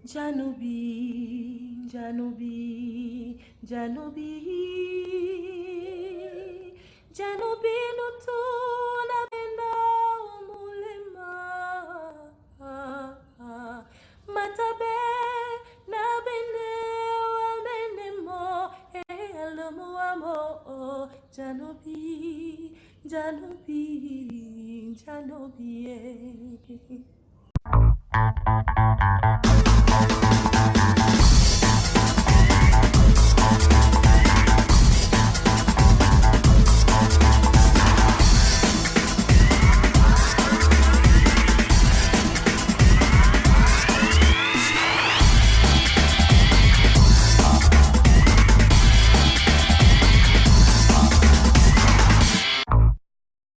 Janubi, Janubi, Janubi, Janubi nutuna benda umulema, matabe na bende wa benemo, elmo amo, Janubi, Janubi, Janubi.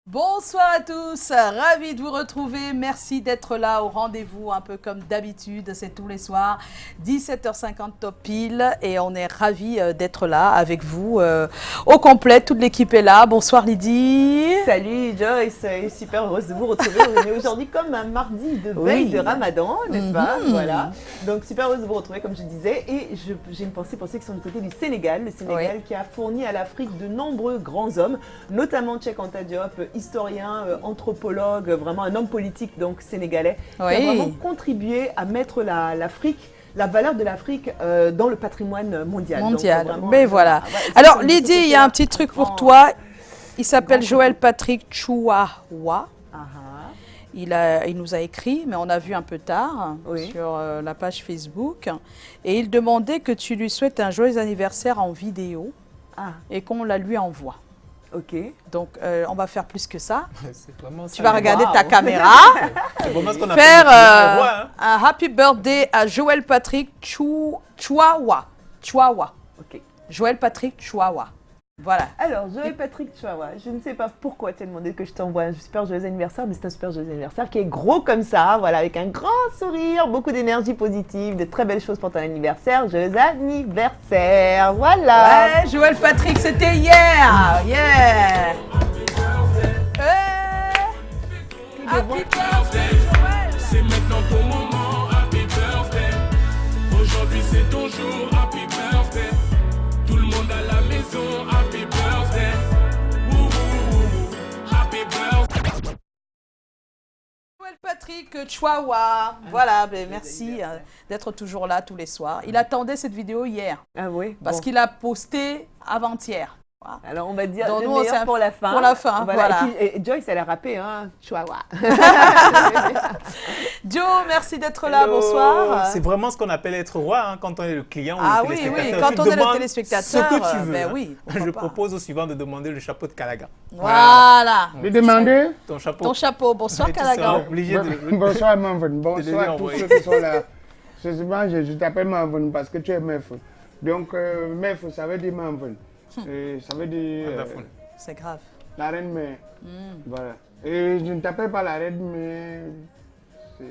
Bonsoir à tous, ravi de vous retrouver, merci d'être là au rendez-vous un peu comme d'habitude, c'est tous les soirs, 17h50 top pile et on est ravis d'être là avec vous au complet, toute l'équipe est là. Bonsoir Lydie. Salut Joyce, super heureuse de vous retrouver, on est aujourd'hui comme un mardi de veille de Ramadan, n'est-ce pas? Voilà, donc super heureuse de vous retrouver comme je disais et j'ai une pensée pour ceux qui sont du côté du Sénégal, le Sénégal qui a fourni à l'Afrique de nombreux grands hommes, notamment Cheikh Anta Diop, historien, anthropologue, vraiment un homme politique donc sénégalais, qui a vraiment contribué à mettre l'Afrique, la valeur de l'Afrique dans le patrimoine mondial. Donc, vraiment, mais voilà. Alors Lydie, il y a un petit truc pour toi. Il s'appelle Joël Patrick Chouawa. Il nous a écrit, mais on a vu un peu tard sur la page Facebook. Et il demandait que tu lui souhaites un joyeux anniversaire en vidéo et qu'on la lui envoie. Ok. Donc, on va faire plus que ça. Tu ça. vas regarder ta caméra. C'est vraiment ce qu'on faire un happy birthday à Joël Patrick Chouawa. Ok. Joël Patrick Chouawa. Voilà. Alors, Joël Patrick Chouawa, je ne sais pas pourquoi tu as demandé que je t'envoie un super joyeux anniversaire, mais c'est un super joyeux anniversaire qui est gros comme ça, voilà, avec un grand sourire, beaucoup d'énergie positive, de très belles choses pour ton anniversaire. Joyeux anniversaire, voilà. Ouais, Joël Patrick, c'était hier. Yeah. Happy birthday, Joël. C'est maintenant ton moment, happy birthday. Aujourd'hui c'est ton jour, happy birthday. Tout le monde à la maison, happy birthday. Happy birthday. Joël Patrick Chouawa. Voilà, ben merci d'être toujours là tous les soirs. Il attendait cette vidéo hier. Ah oui. Parce qu'il a posté avant-hier. Voilà. Alors on va dire donc, le meilleur pour la fin. Pour la fin, voilà. Et Joyce, elle a rappé, hein, Chouawa. Joe, merci d'être là, bonsoir. C'est vraiment ce qu'on appelle être roi hein, quand on est le client ou le téléspectateur. Quand on est le téléspectateur, ce que tu veux. Ben oui, je propose au suivant de demander le chapeau de Kalaga. Voilà. De demander ton chapeau. Ton chapeau, bonsoir Kalaga. Obligé de... Bonsoir Manvon, bonsoir à tous ceux qui sont là. Je t'appelle Manvon parce que tu es meuf. Donc meuf, ça veut dire Manvon. Ça veut dire... c'est grave. La reine mère. Voilà. Et je ne t'appelle pas la reine mère. C'est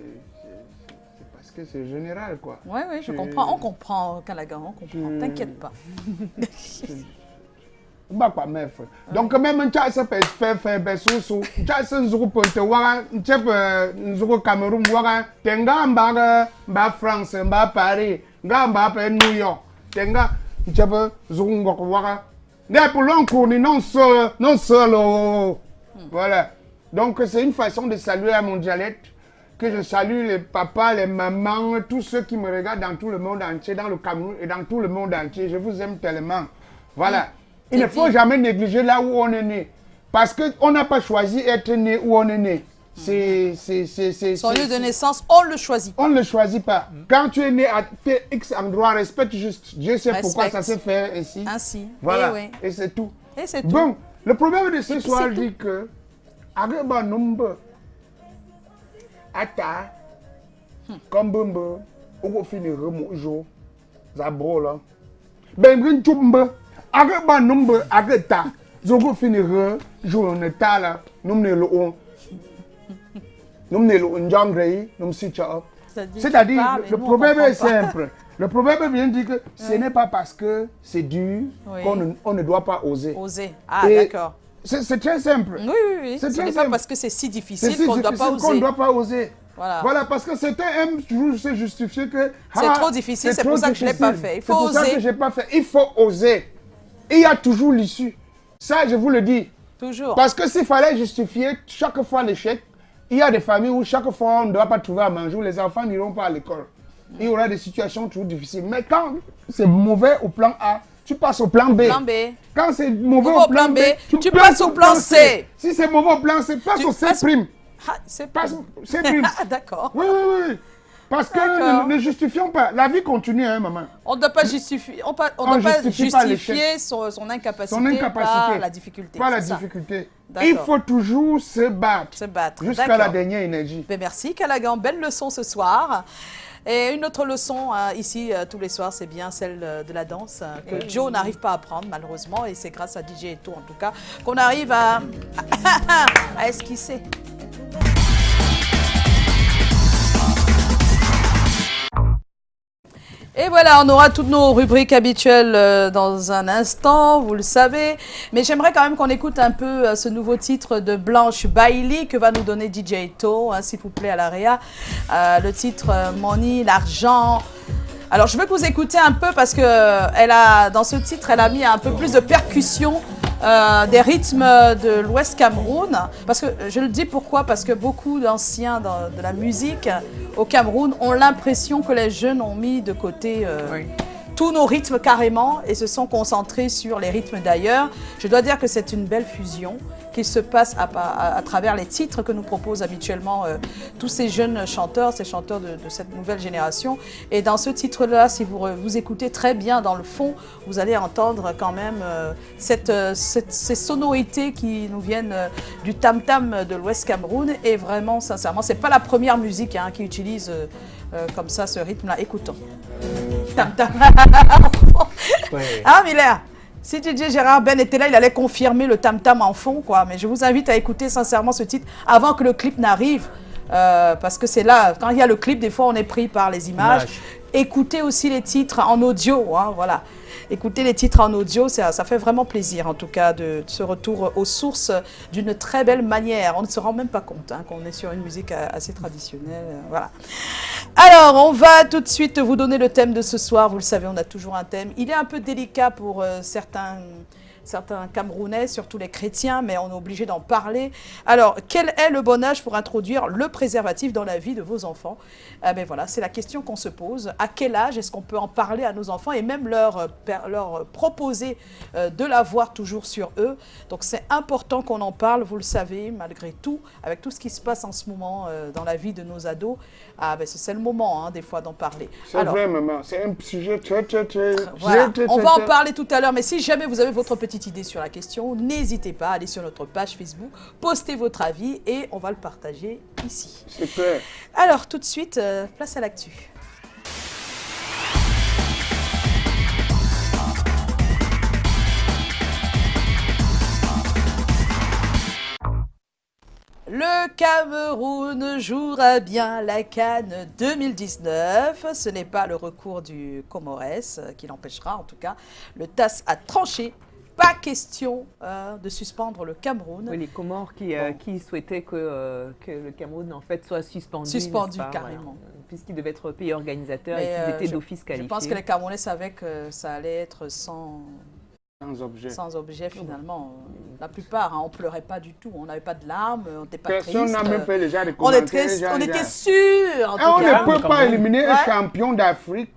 parce que c'est général, quoi. Oui, je comprends. On comprend, Kalaga, on comprend. T'inquiète pas. Bah quoi, meuf. Donc même tu as fait sous tu as un jour pour te voir, tu as un jour Cameroun voir, tenga mba France, mba Paris, mba New York, tenga tu as un voir. Pour l'encours, non seul. Voilà. Donc, c'est une façon de saluer à mon dialecte, que je salue les papas, les mamans, tous ceux qui me regardent dans tout le monde entier, dans le Cameroun et dans tout le monde entier. Je vous aime tellement. Voilà. Il ne faut jamais négliger là où on est né. Parce qu'on n'a pas choisi d'être né où on est né. Son lieu de naissance, on ne le choisit pas. On ne le choisit pas. Quand tu es né à X endroit, respecte juste. Dieu sait pourquoi ça s'est fait ainsi. Ainsi. Voilà. Et c'est tout. Et c'est tout. Bon, le problème de ce soir dit que Agaba Numba Ata comme Bumba ou finir Mojo Zabrola Ben Chumba Agaba Numba Agata Zogo finir Journée Tala Numnelo C'est-à-dire, le proverbe est simple. Le proverbe vient dire que ce n'est pas parce que c'est dur qu'on ne doit pas oser. Oser. Ah, d'accord. C'est très simple. Oui. Ce n'est pas parce que c'est si difficile qu'on ne doit pas oser. qu'on ne doit pas oser. Voilà, parce que c'était toujours se justifier que... C'est trop difficile, c'est pour ça que je ne l'ai pas fait. Il faut oser. C'est pour ça que je n'ai pas fait. Il faut oser. Il y a toujours l'issue. Ça, je vous le dis. Toujours. Parce que s'il fallait justifier chaque fois l'échec, il y a des familles où chaque fois on ne doit pas trouver à manger, où les enfants n'iront pas à l'école. Il y aura des situations toujours difficiles. Mais quand c'est mauvais au plan A, tu passes au plan B. Plan B. Quand c'est mauvais au plan B, tu passes au plan C. Si c'est mauvais au plan C, passe au C prime. Ah, c'est C prime. D'accord. Oui. Parce que ne justifions pas. La vie continue, hein, maman. On ne doit pas justifier, on doit pas justifier son incapacité par la difficulté. Par la difficulté. Il faut toujours se battre. Jusqu'à la dernière énergie. Ben merci Callaghan, belle leçon ce soir. Et une autre leçon ici tous les soirs, c'est bien celle de la danse que Joe n'arrive pas à apprendre malheureusement. Et c'est grâce à DJ Eto en tout cas qu'on arrive à esquisser. Et voilà, on aura toutes nos rubriques habituelles dans un instant, vous le savez. Mais j'aimerais quand même qu'on écoute un peu ce nouveau titre de Blanche Bailey que va nous donner DJ Eto, s'il vous plaît, à la Réa. Le titre Money, l'argent. Alors, je veux que vous écoutez un peu parce que dans ce titre, elle a mis un peu plus de percussion. Des rythmes de l'Ouest Cameroun. Parce que je le dis pourquoi? Parce que beaucoup d'anciens de la musique au Cameroun ont l'impression que les jeunes ont mis de côté tous nos rythmes carrément et se sont concentrés sur les rythmes d'ailleurs. Je dois dire que c'est une belle fusion qui se passe à travers les titres que nous proposent habituellement tous ces jeunes chanteurs, ces chanteurs de cette nouvelle génération. Et dans ce titre-là, si vous écoutez très bien dans le fond, vous allez entendre quand même ces sonorités qui nous viennent du tam-tam de l'Ouest Cameroun. Et vraiment, sincèrement, c'est pas la première musique qui utilise comme ça ce rythme-là. Écoutons. Tam-tam. Ah, Miller, si DJ Gérard Ben était là, il allait confirmer le tam-tam en fond, quoi. Mais je vous invite à écouter sincèrement ce titre avant que le clip n'arrive. Parce que c'est là, quand il y a le clip, des fois on est pris par les images. Écoutez aussi les titres en audio, voilà. Écoutez les titres en audio, ça fait vraiment plaisir en tout cas de ce retour aux sources d'une très belle manière. On ne se rend même pas compte qu'on est sur une musique assez traditionnelle, voilà. Alors, on va tout de suite vous donner le thème de ce soir. Vous le savez, on a toujours un thème. Il est un peu délicat pour certains Camerounais, surtout les chrétiens, mais on est obligé d'en parler. Alors, quel est le bon âge pour introduire le préservatif dans la vie de vos enfants? Ben voilà, c'est la question qu'on se pose. À quel âge est-ce qu'on peut en parler à nos enfants et même leur proposer de l'avoir toujours sur eux? Donc, c'est important qu'on en parle, vous le savez, malgré tout, avec tout ce qui se passe en ce moment dans la vie de nos ados. Ben c'est le moment, des fois, d'en parler. C'est vrai, maman. C'est un sujet très... Voilà. On va en parler tout à l'heure, mais si jamais vous avez votre petite idée sur la question, n'hésitez pas à aller sur notre page Facebook, postez votre avis et on va le partager ici. Super. Alors, tout de suite, place à l'actu. Le Cameroun jouera bien la CAN 2019. Ce n'est pas le recours du Comores qui l'empêchera, en tout cas. Le TAS a tranché. Pas question de suspendre le Cameroun. Oui, les Comores qui souhaitaient que le Cameroun en fait soit suspendu. Suspendu carrément. Voilà, puisqu'il devait être pays organisateur et qu'ils étaient d'office qualifiés. Je pense que les Camerounais savaient que ça allait être sans objet finalement. La plupart, on ne pleurait pas du tout. On n'avait pas de larmes, on n'était pas triste. Personne n'a même fait déjà des commentaires. On était sûrs. On ne peut pas éliminer un champion d'Afrique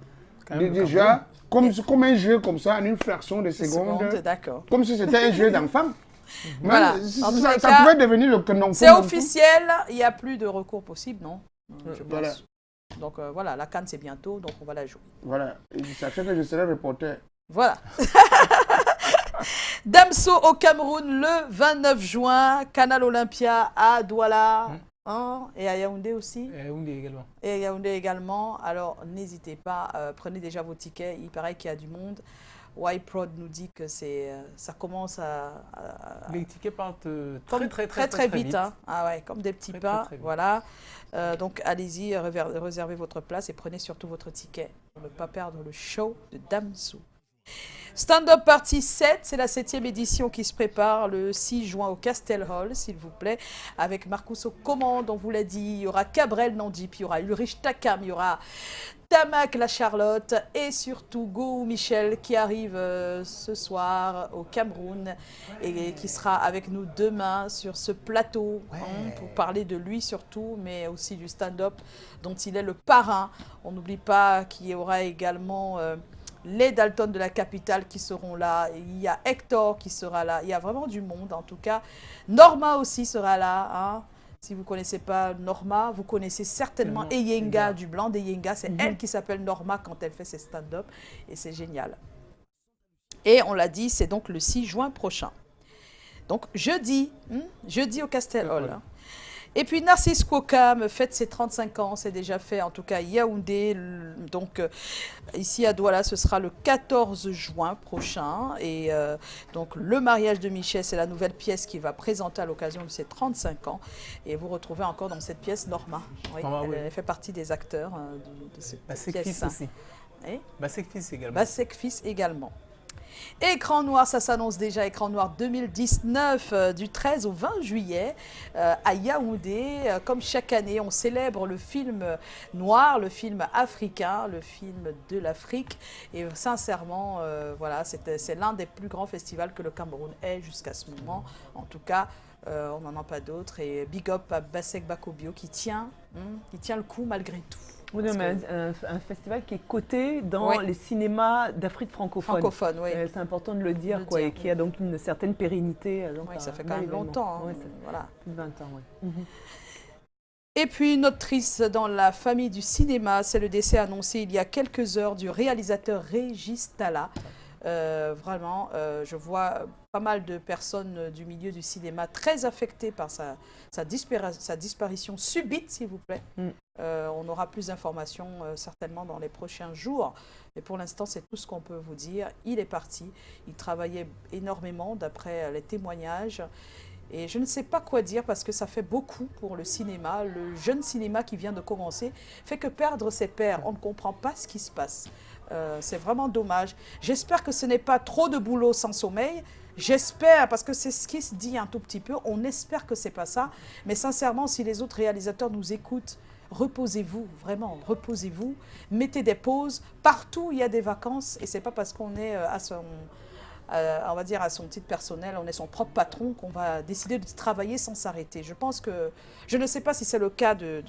déjà. Comme un jeu comme ça, en une fraction de seconde. D'accord. Comme si c'était un jeu d'enfant. Voilà. Ça pouvait devenir le canon. C'est officiel, il n'y a plus de recours possible, non? Je pense. Voilà. Donc voilà, la CAN c'est bientôt, donc on va la jouer. Voilà. Et sachez que je serai reporter. Voilà. Damso au Cameroun le 29 juin, Canal Olympia à Douala. Et à Yaoundé aussi. Et Yaoundé également. Alors, n'hésitez pas, prenez déjà vos tickets. Il paraît qu'il y a du monde. Y-Prod nous dit que ça commence Les tickets partent très vite. Ah ouais, comme des petits pains. Voilà. Donc, allez-y, réservez votre place et prenez surtout votre ticket pour ne pas perdre le show de Damso. Stand-up Party 7, c'est la 7e édition qui se prépare le 6 juin au Castel Hall, s'il vous plaît, avec Marcus aux commandes, on vous l'a dit, il y aura Cabrel Nandip, il y aura Ulrich Takam, il y aura Tamak la Charlotte et surtout Go Michel qui arrive ce soir au Cameroun et qui sera avec nous demain sur ce plateau pour parler de lui surtout, mais aussi du stand-up dont il est le parrain. On n'oublie pas qu'il y aura également... les Dalton de la capitale qui seront là, il y a Hector qui sera là, il y a vraiment du monde en tout cas. Norma aussi sera là, hein. Si vous ne connaissez pas Norma, vous connaissez certainement Eyenga du Blanc d'Eyenga, c'est elle qui s'appelle Norma quand elle fait ses stand-up et c'est génial. Et on l'a dit, c'est donc le 6 juin prochain. Donc jeudi au Castel Hall. Hein. Et puis Narcisse Kwokam fête ses 35 ans, c'est déjà fait en tout cas à Yaoundé. Donc ici à Douala, ce sera le 14 juin prochain. Et donc le mariage de Michel, c'est la nouvelle pièce qu'il va présenter à l'occasion de ses 35 ans. Et vous retrouvez encore dans cette pièce Norma. Oui, elle fait partie des acteurs de cette pièce. Aussi. Basek Fils également. Basek Fils également. Écran noir, ça s'annonce déjà, Écran noir 2019, du 13 au 20 juillet à Yaoundé. Comme chaque année, on célèbre le film noir, le film africain, le film de l'Afrique. Et sincèrement, voilà, c'est l'un des plus grands festivals que le Cameroun ait jusqu'à ce moment. En tout cas, on n'en a pas d'autres. Et big up à Basek Bakobio qui tient le coup malgré tout. Oui, non, mais un festival qui est coté dans les cinémas d'Afrique francophone. Oui. C'est important de le dire, et qui a donc une certaine pérennité. Donc, ça fait quand même longtemps. Hein, voilà. Plus de 20 ans, oui. Et puis une autre triste dans la famille du cinéma, c'est le décès annoncé il y a quelques heures du réalisateur Régis Talla. Vraiment, je vois pas mal de personnes du milieu du cinéma très affectées par sa disparition subite, s'il vous plaît. On aura plus d'informations certainement dans les prochains jours. Mais pour l'instant, c'est tout ce qu'on peut vous dire. Il est parti. Il travaillait énormément d'après les témoignages. Et je ne sais pas quoi dire parce que ça fait beaucoup pour le cinéma. Le jeune cinéma qui vient de commencer fait que perdre ses pairs. On ne comprend pas ce qui se passe. C'est vraiment dommage. J'espère que ce n'est pas trop de boulot sans sommeil. J'espère, parce que c'est ce qui se dit un tout petit peu, on espère que ce n'est pas ça. Mais sincèrement, si les autres réalisateurs nous écoutent, reposez-vous, vraiment, reposez-vous. Mettez des pauses. Partout, il y a des vacances. Et ce n'est pas parce qu'on est on va dire à son titre personnel, on est son propre patron, qu'on va décider de travailler sans s'arrêter. Je pense que, je ne sais pas si c'est le cas de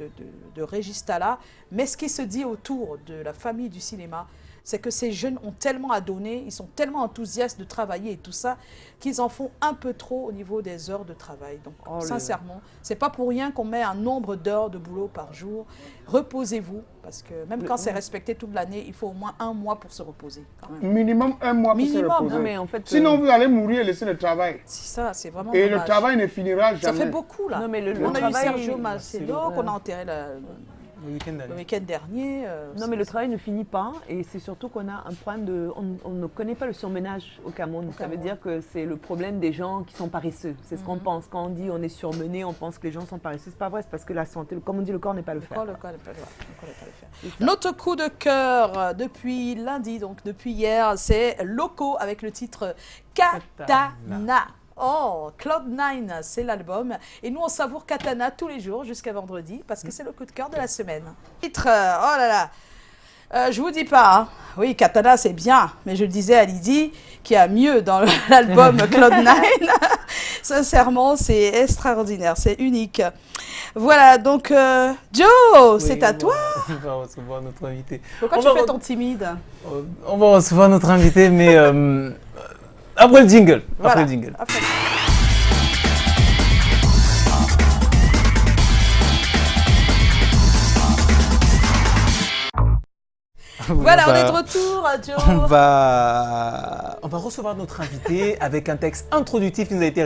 Régis Talla, mais ce qui se dit autour de la famille du cinéma, c'est que ces jeunes ont tellement à donner, ils sont tellement enthousiastes de travailler et tout ça, qu'ils en font un peu trop au niveau des heures de travail. Donc, sincèrement, c'est pas pour rien qu'on met un nombre d'heures de boulot par jour. Reposez-vous, parce que même quand c'est respecté toute l'année, il faut au moins 1 mois pour se reposer. Quand même. Minimum 1 mois pour se reposer. Non, mais en fait, sinon, vous allez mourir et laisser le travail. C'est ça, c'est vraiment et dommage. Le travail ne finira jamais. Ça fait beaucoup, là. Non, mais on a eu travail, Sergio Macedo, qu'on a enterré le week-end dernier. Non, mais le travail ne finit pas et c'est surtout qu'on a un problème de... On ne connaît pas le surmenage au Cameroun. Ça veut dire que c'est le problème des gens qui sont paresseux. C'est ce qu'on pense. Quand on dit on est surmené, on pense que les gens sont paresseux. C'est pas vrai, c'est parce que la santé, comme on dit, le corps n'est pas le fer. Le corps n'est pas le fer. Notre coup de cœur depuis lundi, donc depuis hier, c'est Loco avec le titre Katana. Oh, Cloud9, c'est l'album. Et nous, on savoure Katana tous les jours jusqu'à vendredi parce que c'est le coup de cœur de la semaine. Titre, oh là là, je vous dis pas, hein. Oui, Katana, c'est bien, mais je le disais à Lydie, qu'il y a mieux dans l'album Cloud9. Sincèrement, c'est extraordinaire, c'est unique. Voilà, donc, Joe, c'est à toi. On va recevoir notre invité. Pourquoi tu fais ton timide? On va recevoir notre invité, mais... après le jingle. Voilà. Après le jingle. Voilà, on est de retour, Joe. On va recevoir notre invité avec un texte introductif qui nous a été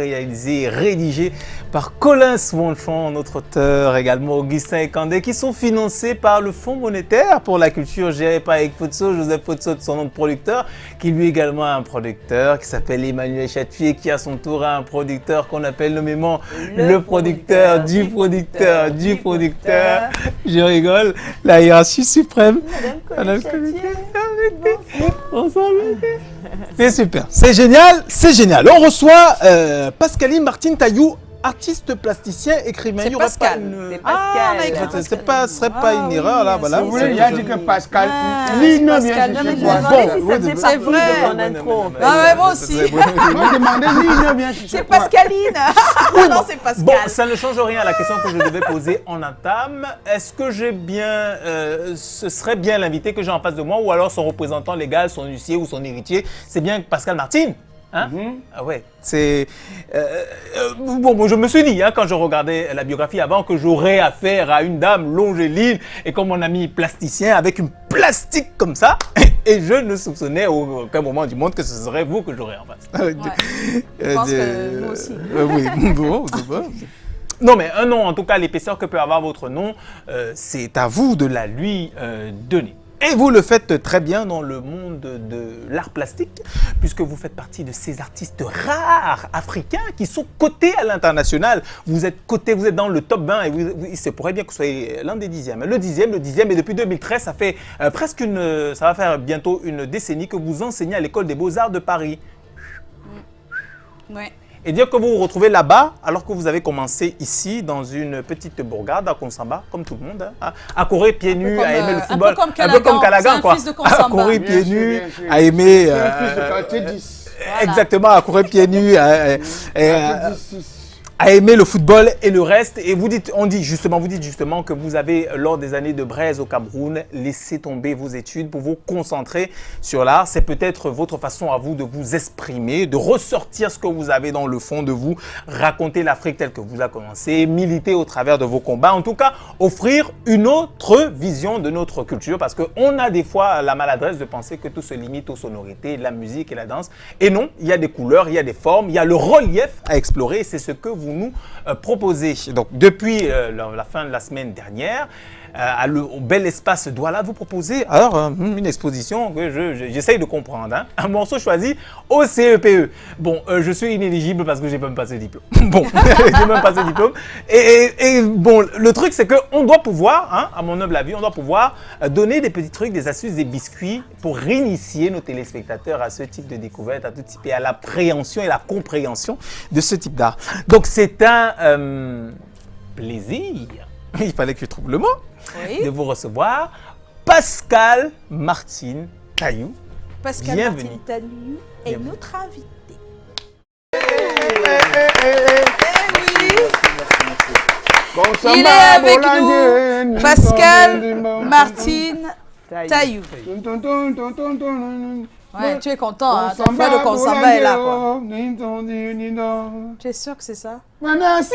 rédigé par Colin Swanchon, notre auteur, également Augustin Ekandé, qui sont financés par le Fonds monétaire pour la culture géré par Eric Potso, Joseph Potso de son nom de producteur, qui lui également a un producteur qui s'appelle Emmanuel Chatfier, qui à son tour a un producteur qu'on appelle nommément le producteur du producteur du producteur. Je rigole, la hiérarchie suprême. Madame C'est super, c'est génial, c'est génial. On reçoit Pascaline Martine Taillou, artiste plasticien, écrivain. C'est Il y aura Pascal. pas une- C'est Ah, Pascal. on a écrit Ce serait pas une oui, erreur là, voilà. c'est- Vous voulez, il a dit que Pascal, Lino vient Pascal, chercher mais quoi. je Bon, vais si ça faisait c'est partie vrai. de ton intro. en fait. Ah ouais, moi aussi. Moi, demandez Lino vient chercher C'est quoi. Pascaline. Non, c'est Pascal. Bon, ça ne change rien à la question que je devais poser en entame. Est-ce que j'ai bien, ce serait bien l'invité que j'ai en face de moi ou alors son représentant légal, son huissier ou son héritier, c'est bien Pascal Martine? Hein? Ah ouais, c'est... bon, je me suis dit, hein, quand je regardais la biographie avant, que j'aurais affaire à une dame longéline et comme mon ami plasticien avec une plastique comme ça, et je ne soupçonnais à aucun moment du monde que ce serait vous que j'aurais en face. Ouais. Je pense que nous aussi. Oui, bon, c'est bon. Non, mais un nom, en tout cas, l'épaisseur que peut avoir votre nom, c'est à vous de la lui donner. Et vous le faites très bien dans le monde de l'art plastique, puisque vous faites partie de ces artistes rares africains qui sont cotés à l'international. Vous êtes cotés, vous êtes dans le top 20 et il se pourrait bien que vous soyez l'un des 10e. Le 10e, et depuis 2013, ça fait ça va faire bientôt une décennie que vous enseignez à l'école des Beaux-Arts de Paris. Ouais. Et dire que vous vous retrouvez là-bas alors que vous avez commencé ici dans une petite bourgade à Konsamba, comme tout le monde, hein, à courir pieds nus, à aimer le football. Un peu comme Calagan, c'est un quoi. fils de Konsamba. À courir Bien pieds sûr, nus, bien sûr. à aimer. C'est un fils de quartier 10. Voilà. Exactement, à courir pieds nus, Quartier 10. à aimer le football et le reste. Et vous dites justement que vous avez, lors des années de braise au Cameroun, laissé tomber vos études pour vous concentrer sur l'art. C'est peut-être votre façon à vous de vous exprimer, de ressortir ce que vous avez dans le fond de vous, raconter l'Afrique telle que vous a commencé, militer au travers de vos combats. En tout cas, offrir une autre vision de notre culture parce qu'on a des fois la maladresse de penser que tout se limite aux sonorités, la musique et la danse. Et non, il y a des couleurs, il y a des formes, il y a le relief à explorer. C'est ce que vous nous proposez. Donc, depuis la fin de la semaine dernière, au bel espace Douala, vous proposez alors une exposition que j'essaye de comprendre. Hein. Un morceau choisi au CEPE. Bon, je suis inéligible parce que j'ai même passé le diplôme. Bon, j'ai même passé le diplôme. Et bon, le truc, c'est qu'on doit pouvoir, hein, à mon humble avis, on doit pouvoir donner des petits trucs, des astuces, des biscuits pour réinitier nos téléspectateurs à ce type de découverte, à tout type et à l'appréhension et la compréhension de ce type d'art. Donc, c'est un plaisir. Il fallait que je trouve le mot. Oui. De vous recevoir, Pascal Martine Taillou. Pascal Bienvenue. Martine Taillou est notre invité. Bon, Il samba, est avec Bolangé, nous, Pascal Martine Taillou. Ton, ton, ton, ton, ton. Ouais, tu es content, hein? Bon, Ton frère de samba, Konsamba est là, quoi. Bolangé, nin, ton, di, ni, don. Tu es sûr que c'est ça? Mana, si,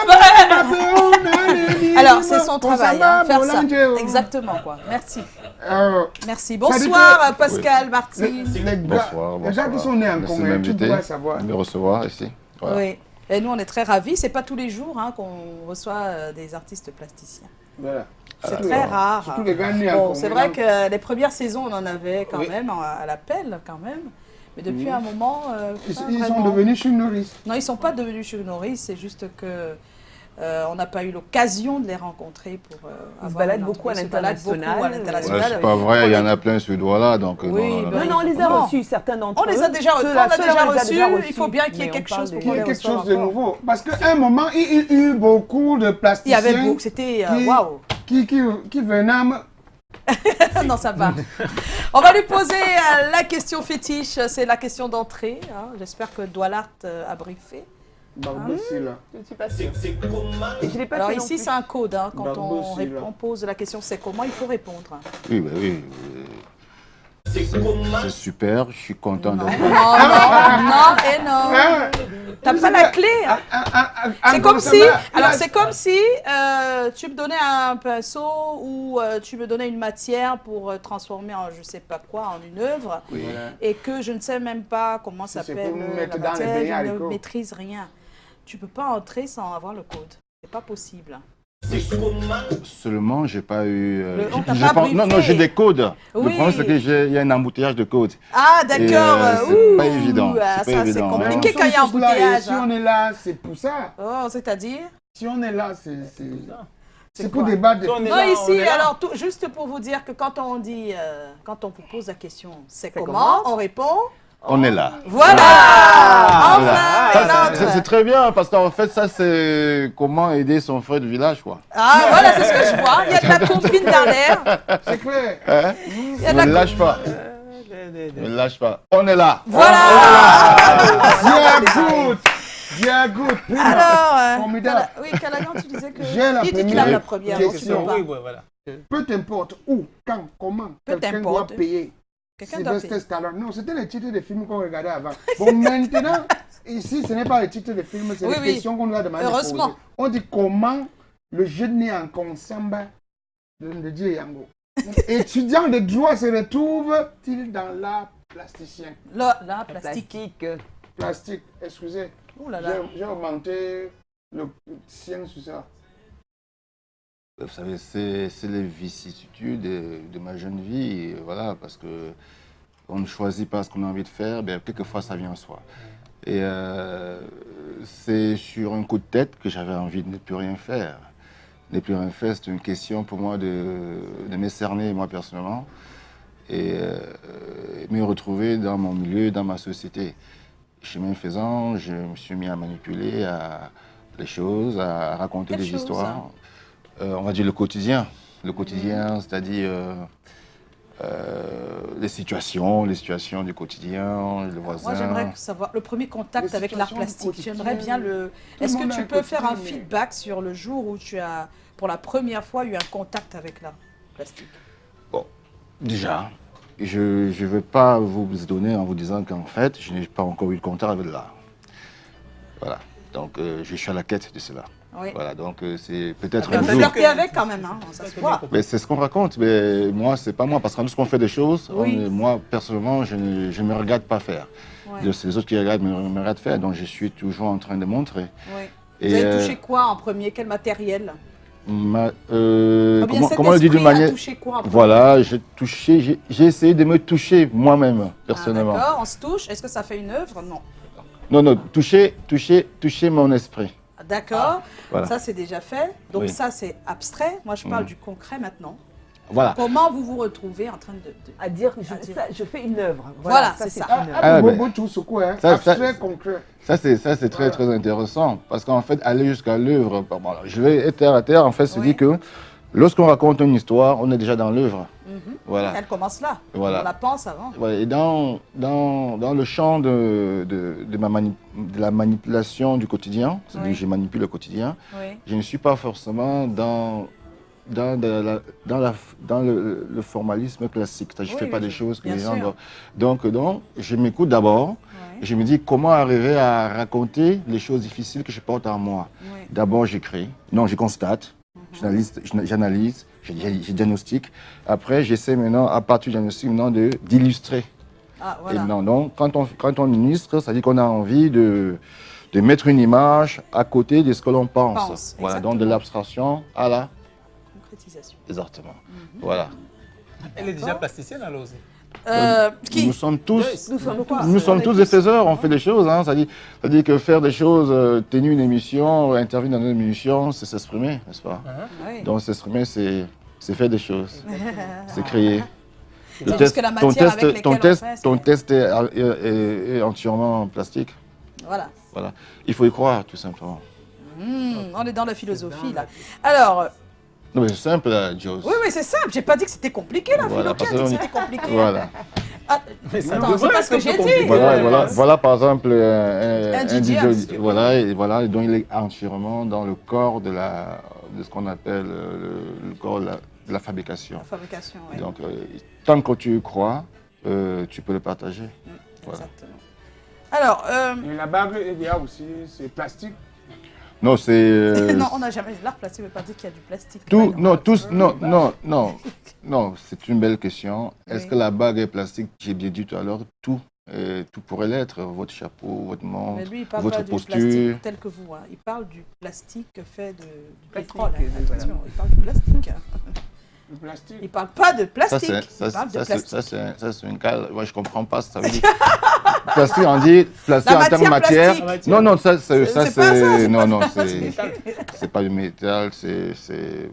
mana, mana, ni, Alors, c'est son bon, travail, samba, hein, faire ça. Bolangé, oh. Exactement, quoi. Merci. Euh, Merci. dit Bonsoir, que- Pascal Martine. les gars, Bonsoir, les gens qui bonsoir. sont nés en Merci de commun, tu m'inviter, dois savoir. de me recevoir ici. Voilà. Oui. Et nous, on est très ravis. C'est pas tous les jours hein, qu'on reçoit des artistes plasticiens. Voilà. C'est très rare. Surtout les gars nés en Bon, commun. c'est vrai que les premières saisons, on en avait quand même à l'appel, quand même. Mais depuis un moment, Ils pas sont vraiment. devenus chinoris. Non, ils sont pas devenus Chunoris. C'est juste que on n'a pas eu l'occasion de les rencontrer pour. Ils se avoir baladent une beaucoup à entrevue. Ils se baladent beaucoup l'international. à Ouais, l'international. c'est pas vrai, il y en a plein sur Douala, donc Oui, non. ben, Non, on les a Non. reçus, certains d'entre On eux. les a déjà reçus. Ceux-là, On a ceux-là, déjà on les a déjà reçus. Il faut bien qu'il y ait Mais quelque on parle chose pour des- Il y qu'on a les quelque reçoive chose de encore. nouveau. Parce qu'à un moment, il y a eu beaucoup de Il y plasticiens avait beaucoup. C'était qui- waouh. qui venaient Non, ça va. On va lui poser la question fétiche. C'est la question d'entrée. Hein. J'espère que Doualart a briefé. Barbossi, là. Je ne suis pas sûre. Et je l'ai pas Alors fait non ici, plus. c'est un code. Hein. Quand Barbossi, là. on pose la question c'est comment, il faut répondre. Oui, bah oui. C'est super, je suis content Non, d'être non, non et non. T'as pas la clé. Hein. C'est comme si, alors c'est comme si tu me donnais un pinceau ou tu me donnais une matière pour transformer en je sais pas quoi, en une œuvre, et que je ne sais même pas comment Si c'est s'appelle pour me la mettre dans les matière, beignets je ne haricots. maîtrise rien. Tu peux pas entrer sans avoir le code. C'est pas possible. Seulement, j'ai pas eu. On t'a j'ai pas non, briefé. j'ai des codes. Oui. Le problème, c'est qu'il y a un embouteillage de codes. Ah d'accord. c'est pas Ouh, évident, ah, c'est pas ça c'est évident, hein. compliqué quand il y a embouteillage. Si hein. on est là, c'est pour ça. Oh, c'est-à-dire? Si on est là, c'est... C'est pour débattre. On est Non, là, on ici, est là. alors, juste pour vous dire que quand on dit, quand on vous pose la question, c'est comment, comment on répond, On est là. voilà. Voilà. Enfin, Ça, une c'est autre. très bien parce qu'en fait, ça, c'est comment aider son frère de village, quoi. Ah, voilà, c'est ce que je vois. Il y a de la copine derrière. C'est clair. Hein? Il y a de la Ne lâche pas. Ne lâche pas. On est là. Bien good. Prima. Alors, Formidable. oui, Calagan, tu disais que. J'ai la Il dit qu'il a première la première. donc tu question. peux pas. Oui, voilà. Peu importe où, quand, comment, Peu quelqu'un doit importe. payer. Quelqu'un doit Sylvester payer. Stallone. Non, c'était les titres des films qu'on regardait avant. Bon, maintenant, ici, ce n'est pas les titres des films, c'est Oui, les oui. questions qu'on nous a demandé. Heureusement. De poser. On dit comment le jeune né en Konsamba de Dieu Yango, étudiant de droit, se retrouve-t-il dans l'art plasticien? Là, plastique. Plastique. Plastique, excusez. Ouh là là. J'ai augmenté le sien sur ça. Vous savez, c'est les vicissitudes de ma jeune vie, et voilà, parce que on ne choisit pas ce qu'on a envie de faire, ben, quelquefois ça vient en soi. Et c'est sur un coup de tête que j'avais envie de ne plus rien faire. Ne plus rien faire, c'est une question pour moi de me cerner, moi personnellement, et me retrouver dans mon milieu, dans ma société. Chemin faisant, je me suis mis à manipuler les choses, à raconter Quelle des chose, histoires. On va dire le quotidien. Le quotidien, c'est-à-dire les situations du quotidien, le voisin. Moi, j'aimerais savoir le premier contact Les avec l'art situations du plastique. quotidien. J'aimerais bien le. Tout le Est-ce monde que a tu un peux faire un quotidien, mais- feedback sur le jour où tu as, pour la première fois, eu un contact avec l'art plastique? Bon, déjà, je ne vais pas vous donner en vous disant qu'en fait, je n'ai pas encore eu de contact avec l'art. Voilà. Donc, je suis à la quête de cela. Oui. Voilà, donc c'est peut-être On un peut jour. flirter avec quand même, hein, ça se voit. Mais c'est ce qu'on raconte, mais moi, c'est pas moi. Parce que lorsqu'on fait des choses, Oui. moi, personnellement, je ne me regarde pas faire. Ouais. C'est les autres qui me regardent faire, donc je suis toujours en train de montrer. Oui. Et, Vous avez touché quoi en premier? Quel matériel? comment Cet comment le dire d'une esprit a manière. touché quoi en premier? Voilà, j'ai essayé de me toucher moi-même, Ah, personnellement. d'accord, on se touche. Est-ce que ça fait une œuvre? Non. Non, toucher mon esprit. Ah, d'accord, voilà. ça c'est déjà fait. Donc Oui. ça c'est abstrait. Moi je parle du concret maintenant. Voilà. Comment vous vous retrouvez en train de... À dire, je fais une œuvre. Voilà, c'est ça. une œuvre. Ah, Bobo, ben, tout ce coup, hein. ça- Abstrait, concret. Ça, c'est très, très intéressant. Parce qu'en fait, aller jusqu'à l'œuvre, bon, alors, je vais être terre à terre, en fait, se Oui. dit que lorsqu'on raconte une histoire, on est déjà dans l'œuvre. Voilà. Elle commence là. Voilà. On la pense avant. Voilà. Et dans le champ de la manipulation du quotidien, c'est-à-dire Oui. que je manipule le quotidien, Oui. je ne suis pas forcément dans le formalisme classique. C'est-à-dire, je ne Oui, fais pas oui, des choses que bien les gens sûr. doivent. Donc, je m'écoute d'abord. Oui. Et je me dis comment arriver à raconter les choses difficiles que je porte en moi. Oui. D'abord, j'écris. Non, je constate. J'analyse, je diagnostique. Après, j'essaie maintenant, à partir du diagnostic, maintenant, d'illustrer. Ah, Et voilà. non, donc, quand on illustre, ça veut dire qu'on a envie de mettre une image à côté de ce que l'on pense. Voilà, donc de exactement. l'abstraction à la... Concrétisation. Exactement. Voilà. Elle est déjà plasticienne alors aussi. Qui Nous sommes tous... Nous sommes quoi Nous sommes tous des faiseurs, on fait des choses. Hein. C'est-à-dire que faire des choses, tenir une émission, intervenir dans une émission, c'est s'exprimer, n'est-ce pas? Oui. Donc s'exprimer, c'est faire des choses, c'est créer. C'est juste que la matière avec laquelle on fait, ton c'est- test est entièrement plastique. Voilà. Voilà. Il faut y croire, tout simplement. On est dans la philosophie là. Alors, Non, mais c'est simple, là, Joss. oui, c'est simple. J'ai pas dit que c'était compliqué la Voilà, philo. Qui a parce dit que qu'on- c'était compliqué? Voilà. Ah, ça attends, c'est devrait pas ce que être j'ai compliqué. dit. Voilà, par exemple, Un un DJ, DJ, voilà, et donc il est entièrement dans le corps de ce qu'on appelle le corps de la fabrication. La fabrication, oui. Donc, tant que tu y crois, tu peux le partager. Voilà. Exactement. Alors, Et la bague, il y a aussi, c'est plastique. Non, c'est... non, on n'a jamais. L'art plastique ne veut pas dire qu'il y a du plastique. tout, Ouais, non, tous, non, c'est une belle question. Est-ce Oui. que la bague est plastique? J'ai bien dit tout à l'heure, tout pourrait l'être. Votre chapeau, votre Mais montre, lui, il parle votre pas du posture. plastique tel que vous. Hein. Il parle du plastique fait du Plastique, pétrole. Hein. voilà. Attention, il parle du plastique. Hein. Le plastique. Il parle pas de Ça, plastique. c'est Il parle de plastique. ça, c'est une cale. Moi, je comprends pas ce que ça veut dire. Plastique, on dit plastique La en termes de matière matière. plastique. Non, non, ça, C'est pas ça, c'est. c'est Non, pas non, ça. c'est pas du métal, c'est. C'est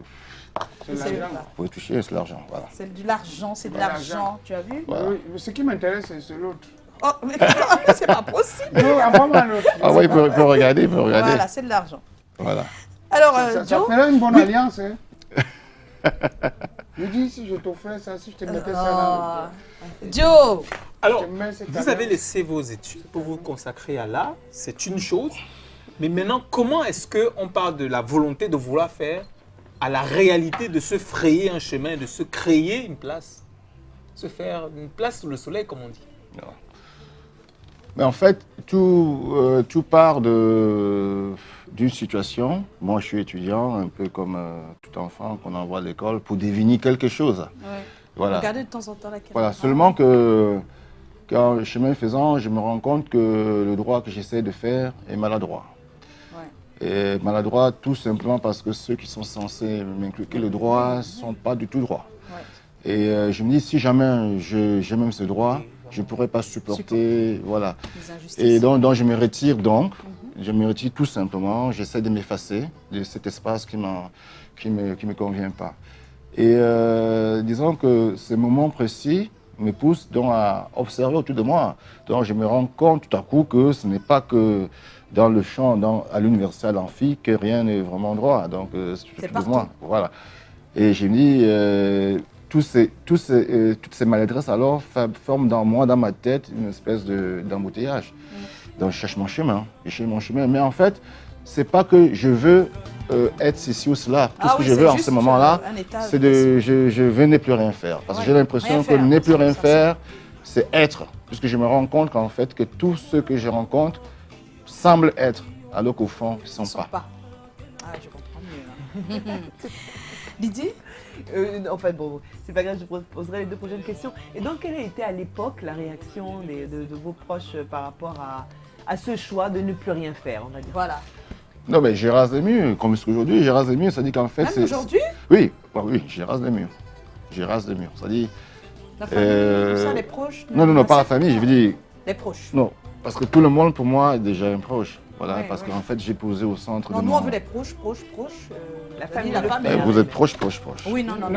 C'est l'argent. Vous pouvez toucher, c'est l'argent. Voilà. C'est de l'argent, c'est de Voilà, l'argent. Tu as vu? Voilà. Oui, mais ce qui m'intéresse, c'est l'autre. Oh, mais c'est pas possible. Non, apprends-moi l'autre. Ah ouais, il peut regarder, il peut regarder. Voilà, c'est de l'argent. Voilà. Alors, Ça Joe, ferait une bonne alliance. Hein. Je dis, si je t'offrais ça, si je te mettais ça Joe, Alors, Je mets cette vous caméra. avez laissé vos études pour vous consacrer à l'art, c'est une chose. Mais maintenant, comment est-ce qu'on parle de la volonté de vouloir faire à la réalité de se frayer un chemin, de se créer une place? Se faire une place sous le soleil, comme on dit. Mais en fait, tout part d'une situation. Moi, je suis étudiant, un peu comme tout enfant qu'on envoie à l'école pour deviner quelque chose. Voilà. regardez de temps en temps la caméra. Voilà. Seulement que, quand chemin faisant, je me rends compte que le droit que j'essaie de faire est maladroit. Et maladroit tout simplement parce que ceux qui sont censés m'inculquer le droit ne sont pas du tout droits. Et je me dis, si jamais j'ai même ce droit, je ne pourrais pas supporter, voilà. Les injustices. Et donc je me retire donc, je me retire tout simplement, j'essaie de m'effacer de cet espace qui me convient pas. Et disons que ce moment précis me pousse donc à observer autour de moi. Donc je me rends compte tout à coup que ce n'est pas que dans le champ, à l'université, à l'amphi, que rien n'est vraiment droit. Donc c'est autour de moi. Voilà. Et je me dis, toutes ces maladresses alors forment dans moi, dans ma tête, une espèce d'embouteillage. Donc je cherche mon chemin, mais en fait, c'est pas que je veux être ceci ou cela. Tout ce que je veux en ce moment-là, c'est je veux ne plus rien faire. Parce que j'ai l'impression que ne plus rien faire, c'est être. Puisque je me rends compte qu'en fait, que tous ceux que je rencontre semblent être, alors qu'au fond, ils ne sont pas. Ah, je comprends mieux. Là. Lydie? En fait, bon, c'est pas grave, je poserai les deux prochaines questions. Et donc, quelle a été à l'époque la réaction de vos proches par rapport à ce choix de ne plus rien faire, on va dire? Voilà. Non, mais j'ai rasé les murs, comme aujourd'hui, j'ai rasé les murs, ça dit qu'en fait, Même aujourd'hui? Oui, oui, j'ai rasé les murs. J'ai rasé les murs, ça dit... La famille, tout ça, les proches? Non, pas la famille, je veux dire... Les proches. Non, parce que tout le monde, pour moi, est déjà un proche. Voilà, Ouais, parce ouais. qu'en fait, j'ai posé au centre Non, de nous, mon... on veut les proches. La famille, la le famille. père. Vous êtes proche. Oui, non. Non.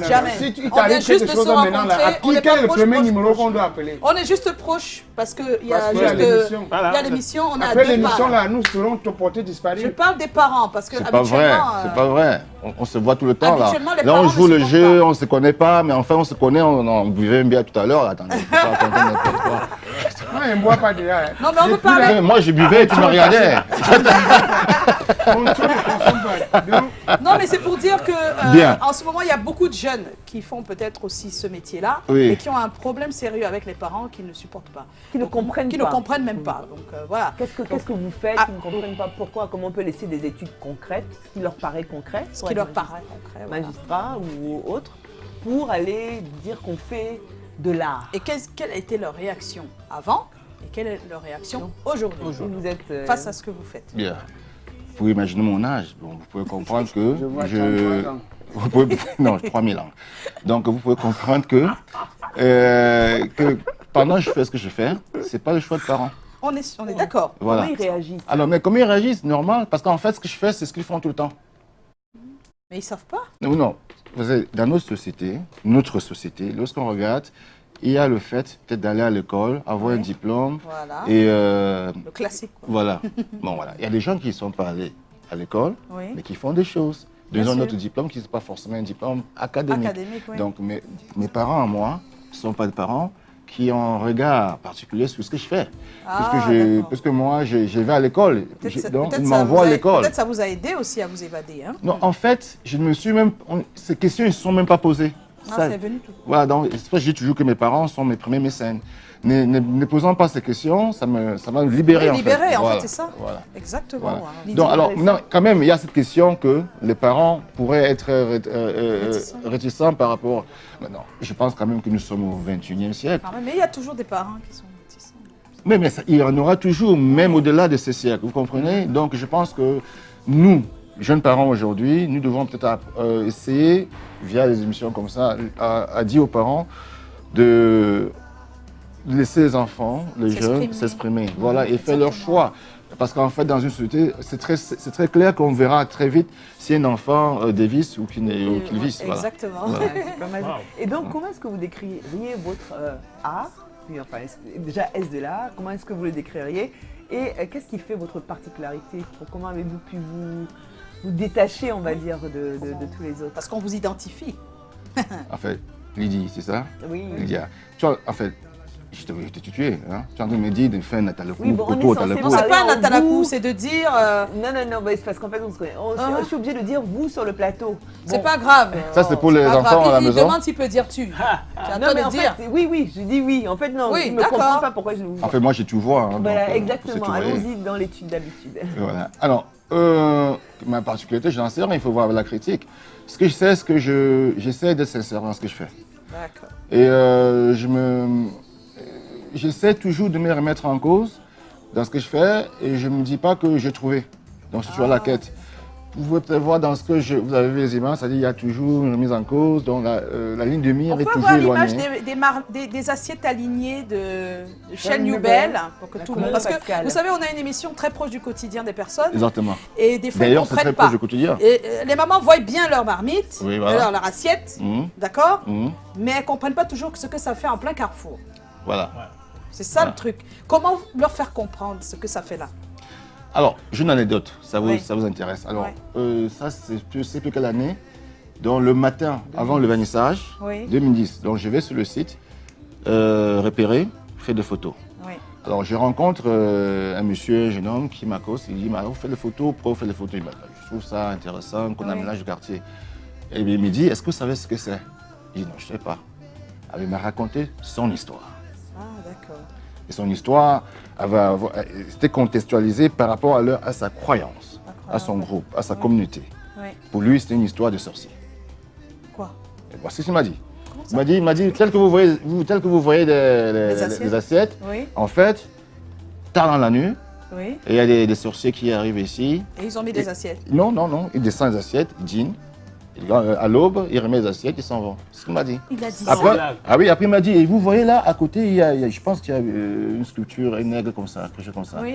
Jamais. Si tu On t'arrives vient juste quelque de chose se maintenant, là, rencontrer, à on qui est quel pas est le proche, premier proche, numéro proche. qu'on doit appeler? On est juste proches parce qu'il y a Parce qu'il y a juste l'émission. il y a l'émission, on a Après deux l'émission, parents. là, nous serons portés Je disparus. parle des parents parce que C'est pas vrai, habituellement, c'est pas vrai. On se voit tout le temps, là. habituellement, les Là, on parents joue ne le se jeu, voient on se connaît pas, mais enfin, on se connaît, on buvait un bière tout à l'heure. Attendez, faut pas raconter n'importe quoi. Moi, je ne bois pas déjà. Hein. Non, mais on J'ai veut plus parler. Mais moi, je buvais et tu me regardais. Mon truc ne fonctionne pas. Donc, Non, mais c'est pour dire que Bien. en ce moment, il y a beaucoup de jeunes qui font peut-être aussi ce métier-là Oui. et qui ont un problème sérieux avec les parents qu'ils ne supportent pas. Qui ne comprennent qui pas. ne comprennent même pas. Donc voilà. Qu'est-ce que vous faites Ah. qui ne comprennent pas pourquoi? Comment on peut laisser des études concrètes, ce qui leur paraît concret, Ce pour qui être leur paraît concret. voilà. magistrat ou autre, pour aller dire qu'on fait de l'art? Et quelle a été leur réaction avant et quelle est leur réaction aujourd'hui Si vous êtes face à ce que vous faites? Bien. Vous pouvez imaginer mon âge. Bon, vous pouvez comprendre que Je vois 33 ans. Vous pouvez... Non, 3000 ans. Donc, vous pouvez comprendre que pendant que je fais ce que je fais, c'est pas le choix de parents. On est d'accord. Voilà. Comment ils réagissent? Alors, mais comment ils réagissent? Normal, parce qu'en fait, ce que je fais, c'est ce qu'ils font tout le temps. Mais ils savent pas. Non. Vous savez, dans notre société, lorsqu'on regarde, il y a le fait peut-être d'aller à l'école, avoir un diplôme, Voilà. et Le classique. quoi. voilà. Bon, voilà. Il y a des gens qui ne sont pas allés à l'école, Oui. mais qui font des choses. Bien Ils ont sûr. notre diplôme qui n'est pas forcément un diplôme académique. Académique, oui. Donc, mes parents, à moi, ne sont pas des parents qui ont un regard particulier sur ce que je fais. D'accord. Parce que moi, je vais à l'école. Peut-être Donc, peut-être ils ça m'envoient vous à a- l'école. Peut-être ça vous a aidé aussi à vous évader. Hein? Non, en fait, je ne me suis même... Ces questions, ils ne se sont même pas posées. Non, Ça- c'est venu tout. Voilà, donc c'est pour ça que je dis toujours que mes parents sont mes premiers mécènes. Ne posant pas ces questions, ça m'a libéré, Oui, libéré, en fait, Voilà, c'est ça. Voilà. Exactement. Voilà. hein. Lydie, Donc, alors, non, quand même, il y a cette question que les parents pourraient être réticents par rapport... Mais non, je pense quand même que nous sommes au XXIe siècle. quand même, mais il y a toujours des parents qui sont réticents. Mais il y en aura toujours, même au-delà de ces siècles, vous comprenez? Donc, je pense que nous, jeunes parents aujourd'hui, nous devons peut-être essayer, via des émissions comme ça, à dire aux parents de laisser les enfants, les jeunes, s'exprimer. Voilà, et faire leur choix. Parce qu'en fait, dans une société, c'est très clair qu'on verra très vite si un enfant dévisse ou qu'il visse. Exactement. Ouais, c'est pas mal. Et donc, comment est-ce que vous décririez votre art? Puis, enfin, déjà, est-ce de l'art? Comment est-ce que vous le décririez? Et qu'est-ce qui fait votre particularité? Comment avez-vous pu vous détacher, on va dire, de tous les autres? Parce qu'on vous identifie. En fait, Lydie, c'est ça? Oui. Lydia. Tu vois, en fait, je t'ai tué. Hein? Tu es en train de me dire de faire un Natalakou. Oui, bon, on est censé Non, c'est pas un Natalakou, c'est de dire... Non, mais c'est parce qu'en fait, on se connaît. Je suis obligée de dire vous sur le plateau. C'est pas grave. Ça, c'est pour les enfants à la maison. Il demande s'il peut dire tu. C'est à Non, toi mais de en dire. fait, oui, je dis oui. En fait, non, Oui, je ne d'accord. comprends pas pourquoi je vous... En fait, moi, j'ai tout voir. Hein, Voilà, donc, exactement. c'est tout, Allons-y dans l'étude d'habitude. Voilà. Alors, ma particularité, je n'en sais rien, il faut voir la critique. Ce que je sais, c'est que j'essaie d'être sincère dans ce que je fais. D'accord. Et j'essaie toujours de me remettre en cause dans ce que je fais et je ne me dis pas que j'ai trouvé. Donc, je suis toujours à la quête. Vous pouvez peut-être voir dans ce que vous avez vu les images, c'est-à-dire qu'il y a toujours une remise en cause, donc la ligne de mire On est peut toujours avoir l'image éloignée. des assiettes alignées de Shell Shell Newbell Newbell, pour que la tout le monde. couleur Parce que Pascal. vous savez, on a une émission très proche du quotidien des personnes Exactement. et des fois ils ne D'ailleurs, c'est très comprennent proche pas. du quotidien. Et, les mamans voient bien leur marmite, Oui, voilà. leur assiette, Mhm. d'accord, Mhm. mais elles ne comprennent pas toujours ce que ça fait en plein carrefour. Voilà. C'est ça Voilà. le truc. Comment leur faire comprendre ce que ça fait là? Alors, j'ai une anecdote, ça Oui. vous intéresse. Alors, ça, c'est je ne sais plus quelle année. Donc, le matin, avant le vernissage, Oui. 2010. Donc, je vais sur le site, repérer, faire des photos. Oui. Alors, je rencontre un monsieur, un jeune homme qui m'accoste. Il dit, on fait des photos, pourquoi on fait des photos? Il dit, je trouve ça intéressant qu'on aménage le quartier. Et il me dit, est-ce que vous savez ce que c'est? Je dis, non, je ne sais pas. Alors, il m'a raconté son histoire. Ah, d'accord. Et son histoire c'était contextualisée par rapport à sa croyance, à son groupe, à sa communauté. Oui. Pour lui, c'était une histoire de sorcier. Quoi? Et voici ce qu'il m'a dit. Il m'a dit, tel que vous voyez les assiettes, Oui. en fait, tard dans la nuit, Oui. et il y a des sorciers qui arrivent ici. Et ils ont mis des assiettes. Non, ils descendent les assiettes, ils dînent. À l'aube, ils remettent les assiettes, ils s'en vont. C'est ce qu'il m'a dit. Il a dit Après, ça. après il m'a dit, et vous voyez là, à côté, je pense qu'il y a une sculpture, une aigle comme ça, quelque chose comme ça. Oui,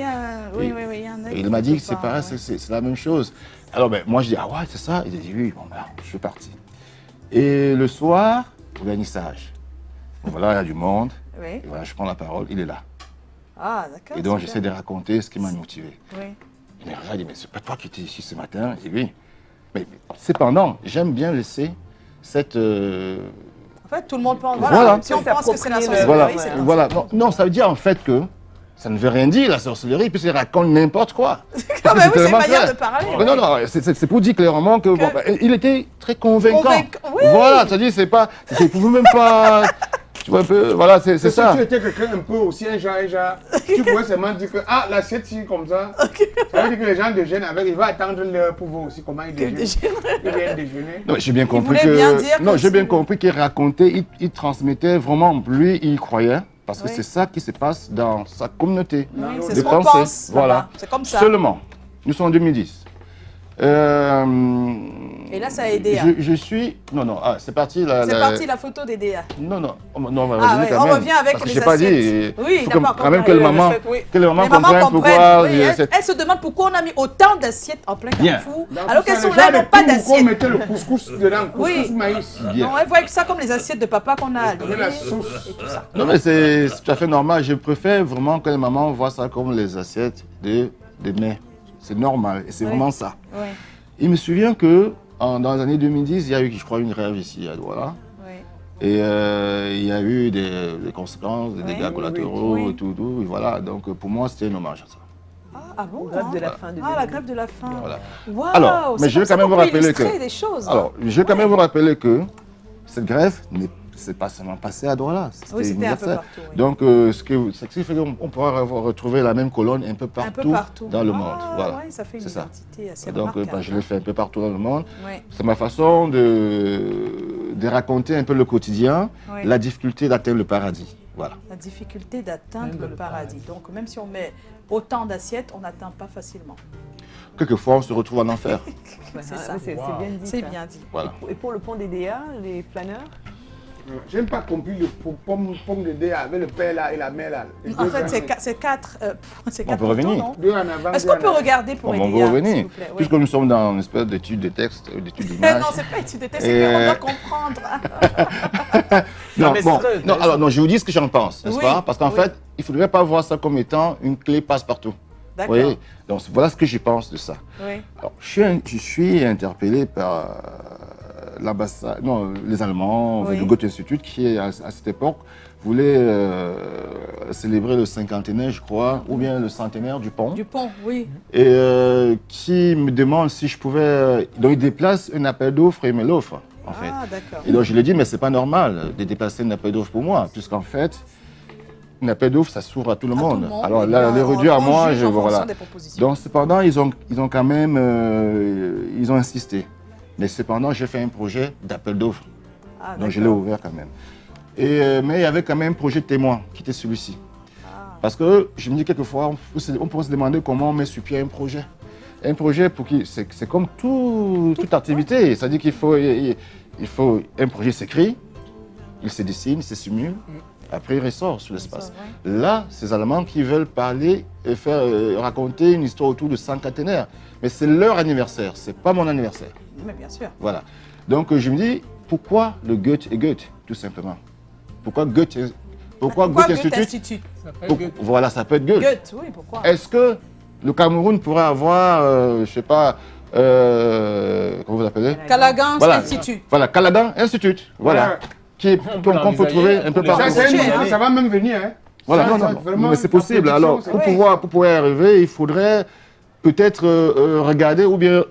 oui, il y a un Et il m'a dit que c'est pareil, c'est la même chose. Alors moi je dis, ah ouais, c'est ça? Il a dit oui, bon ben, je suis parti. Et le soir, au vernissage. Bon, voilà, il y a du monde. Oui. Et voilà, je prends la parole, il est là. Ah, d'accord. Et donc super. j'essaie de raconter ce qui m'a motivé. Oui. Il me regarde, il dit, mais c'est pas toi qui étais ici ce matin? Je dis oui. Mais cependant, j'aime bien laisser cette... En fait, tout le monde pense. Voilà. Voilà. Si on pense que c'est la sorcellerie, Voilà, c'est voilà. Non, ça veut dire en fait que ça ne veut rien dire la sorcellerie, puisqu'il raconte n'importe quoi. Ah, bah oui, c'est une tellement manière clair. de parler. Mais non, c'est pour dire clairement que, bon, bah, il était très convaincant. Oui. Voilà, c'est-à-dire, c'est pas. Il ne pouvait même pas. Tu vois un peu, voilà, c'est ça. Si tu étais quelqu'un un peu aussi, un genre, tu pouvais seulement dire que, ah, l'assiette, si, comme ça. Ça veut dire que les gens déjeunent avec, ils vont attendre leur pouvoir aussi, comment ils déjeunent. Ils viennent déjeuner. Non, j'ai bien compris voulait bien que. dire Non, que j'ai bien si- compris qu'il racontait, il transmettait vraiment, lui, il y croyait. Parce que Oui. c'est ça qui se passe dans sa communauté. Oui, c'est de ce qu'on pensée. pense. Voilà. C'est comme ça. Seulement, nous sommes en 2010. Et là, ça a aidé. Je suis. Non, c'est parti. C'est parti la photo des DA. Non, on va Ah revenir ouais, quand on même. revient avec Parce que les j'ai pas dit. assiettes. Oui, il il faut n'a pas quand même compris que les les mamans assiettes, oui. comprennent pourquoi. Oui, il y a elles, cette- elles se demandent pourquoi on a mis autant d'assiettes en plein Bien. carrefour, Donc, alors qu'elles c'est sont le là, genre elles de n'ont pas tout qu'on d'assiette. mettait le couscous dedans, Oui. couscous maïs. Bien. Non, elles voient ça comme les assiettes de papa qu'on a On met allumées la sauce. et tout ça. Non, mais c'est tout à fait normal. Je préfère vraiment que les mamans voient ça comme les assiettes de mets. C'est normal et c'est Oui. vraiment ça. Oui, Il me souvient que dans les années 2010, il y a eu, je crois, une grève ici à Douala. oui. Et il y a eu des conséquences, des Oui, dégâts oui, collatéraux, oui. tout. Et voilà, donc pour moi, c'était un hommage à ça. Ah bon Grève hein? de la faim de Ah, la grève de la faim. Voilà. Waouh, Alors, mais c'est je vais comme ça quand même qu'on vous peut rappeler illustrer que- des choses. Alors, je vais quand même vous rappeler que cette grève c'est pas seulement passé à Douala, Oui, c'était un peu universel. partout, oui. Donc, ce qui fait qu'on pourra retrouver la même colonne un peu partout, dans le monde. Ah, Voilà. ouais, ça fait une C'est ça. identité assez Donc, remarquable. je le fais un peu partout dans le monde. Oui, C'est ma façon de raconter un peu le quotidien, oui. la difficulté d'atteindre le paradis. Voilà. La difficulté d'atteindre le paradis. Donc, même si on met autant d'assiettes, on n'atteint pas facilement. quelquefois on se retrouve en enfer. C'est ça. C'est bien dit. C'est ça. bien dit. Voilà. Et pour le pont des DA, les flâneurs? Je n'ai pas compris le pomme de dé avec le père là et la mère là. Les En deux fait, enfants. c'est quatre. C'est On quatre peut revenir. non? Deux en avant. Est-ce deux qu'on en peut arrière. regarder pour On aider va s'il revenir. vous plaît? Oui. Puisque nous sommes dans une espèce d'étude de texte, d'étude d'image. Non, c'est pas étude de texte, c'est qu'on doit comprendre. Non, mais bon, c'est non, très- alors, non, je vous dis ce que j'en pense, n'est-ce Oui, pas? Parce qu'en oui. fait, il ne faudrait pas voir ça comme étant une clé passe-partout. Vous D'accord. voyez? Donc, voilà ce que je pense de ça. Oui. Alors, je suis interpellé par l'ambassade, non, les Allemands, Oui. le Goethe Institut, qui, à cette époque, voulait célébrer le cinquantenaire, je crois, ou bien le centenaire du pont. Du pont, oui. Et qui me demande si je pouvais. Donc, il déplace un appel d'offres et il me l'offre, en fait. Ah, d'accord. Et donc, je lui ai dit, mais c'est pas normal de déplacer un appel d'offres pour moi, puisqu'en fait, un appel d'offres, ça s'ouvre à tout le monde. Alors, oui, là, on- les réduits à on moi, juge en fonction voilà. des propositions. Donc, cependant, ils ont quand même. Ils ont insisté. Mais cependant, j'ai fait un projet d'appel d'offres. Ah, Donc, je l'ai d'accord. ouvert quand même. Et, mais il y avait quand même un projet de témoin qui était celui-ci. Ah. Parce que je me dis quelquefois, on pourrait se demander comment on met sur pied un projet. Un projet, pour qui c'est comme toute activité. C'est-à-dire qu'il faut, un projet s'écrit, il se dessine, il se simule, après il ressort sur l'espace. Là, ces Allemands qui veulent parler et raconter une histoire autour de cinquantenaire. Mais c'est leur anniversaire, c'est pas mon anniversaire. Mais bien sûr. Voilà. Donc je me dis, pourquoi le Goethe est Goethe, tout simplement? Pourquoi Goethe Goethe Institut? Institut? Voilà, ça peut être Goethe. Goethe, oui, pourquoi? Est-ce que le Cameroun pourrait avoir, je sais pas, comment vous l'appelez? Callaghan Voilà. Institut. Voilà, Callaghan Institute. Voilà. Qu'on peut l'envisager trouver un peu pour les partout. Ça, c'est projet, nouveau, hein. ça va même venir. Hein. Voilà, Ça, non, ça, non, vraiment, mais c'est la possible. production, Alors, c'est- pour pouvoir y arriver, il faudrait peut-être regarder ou bien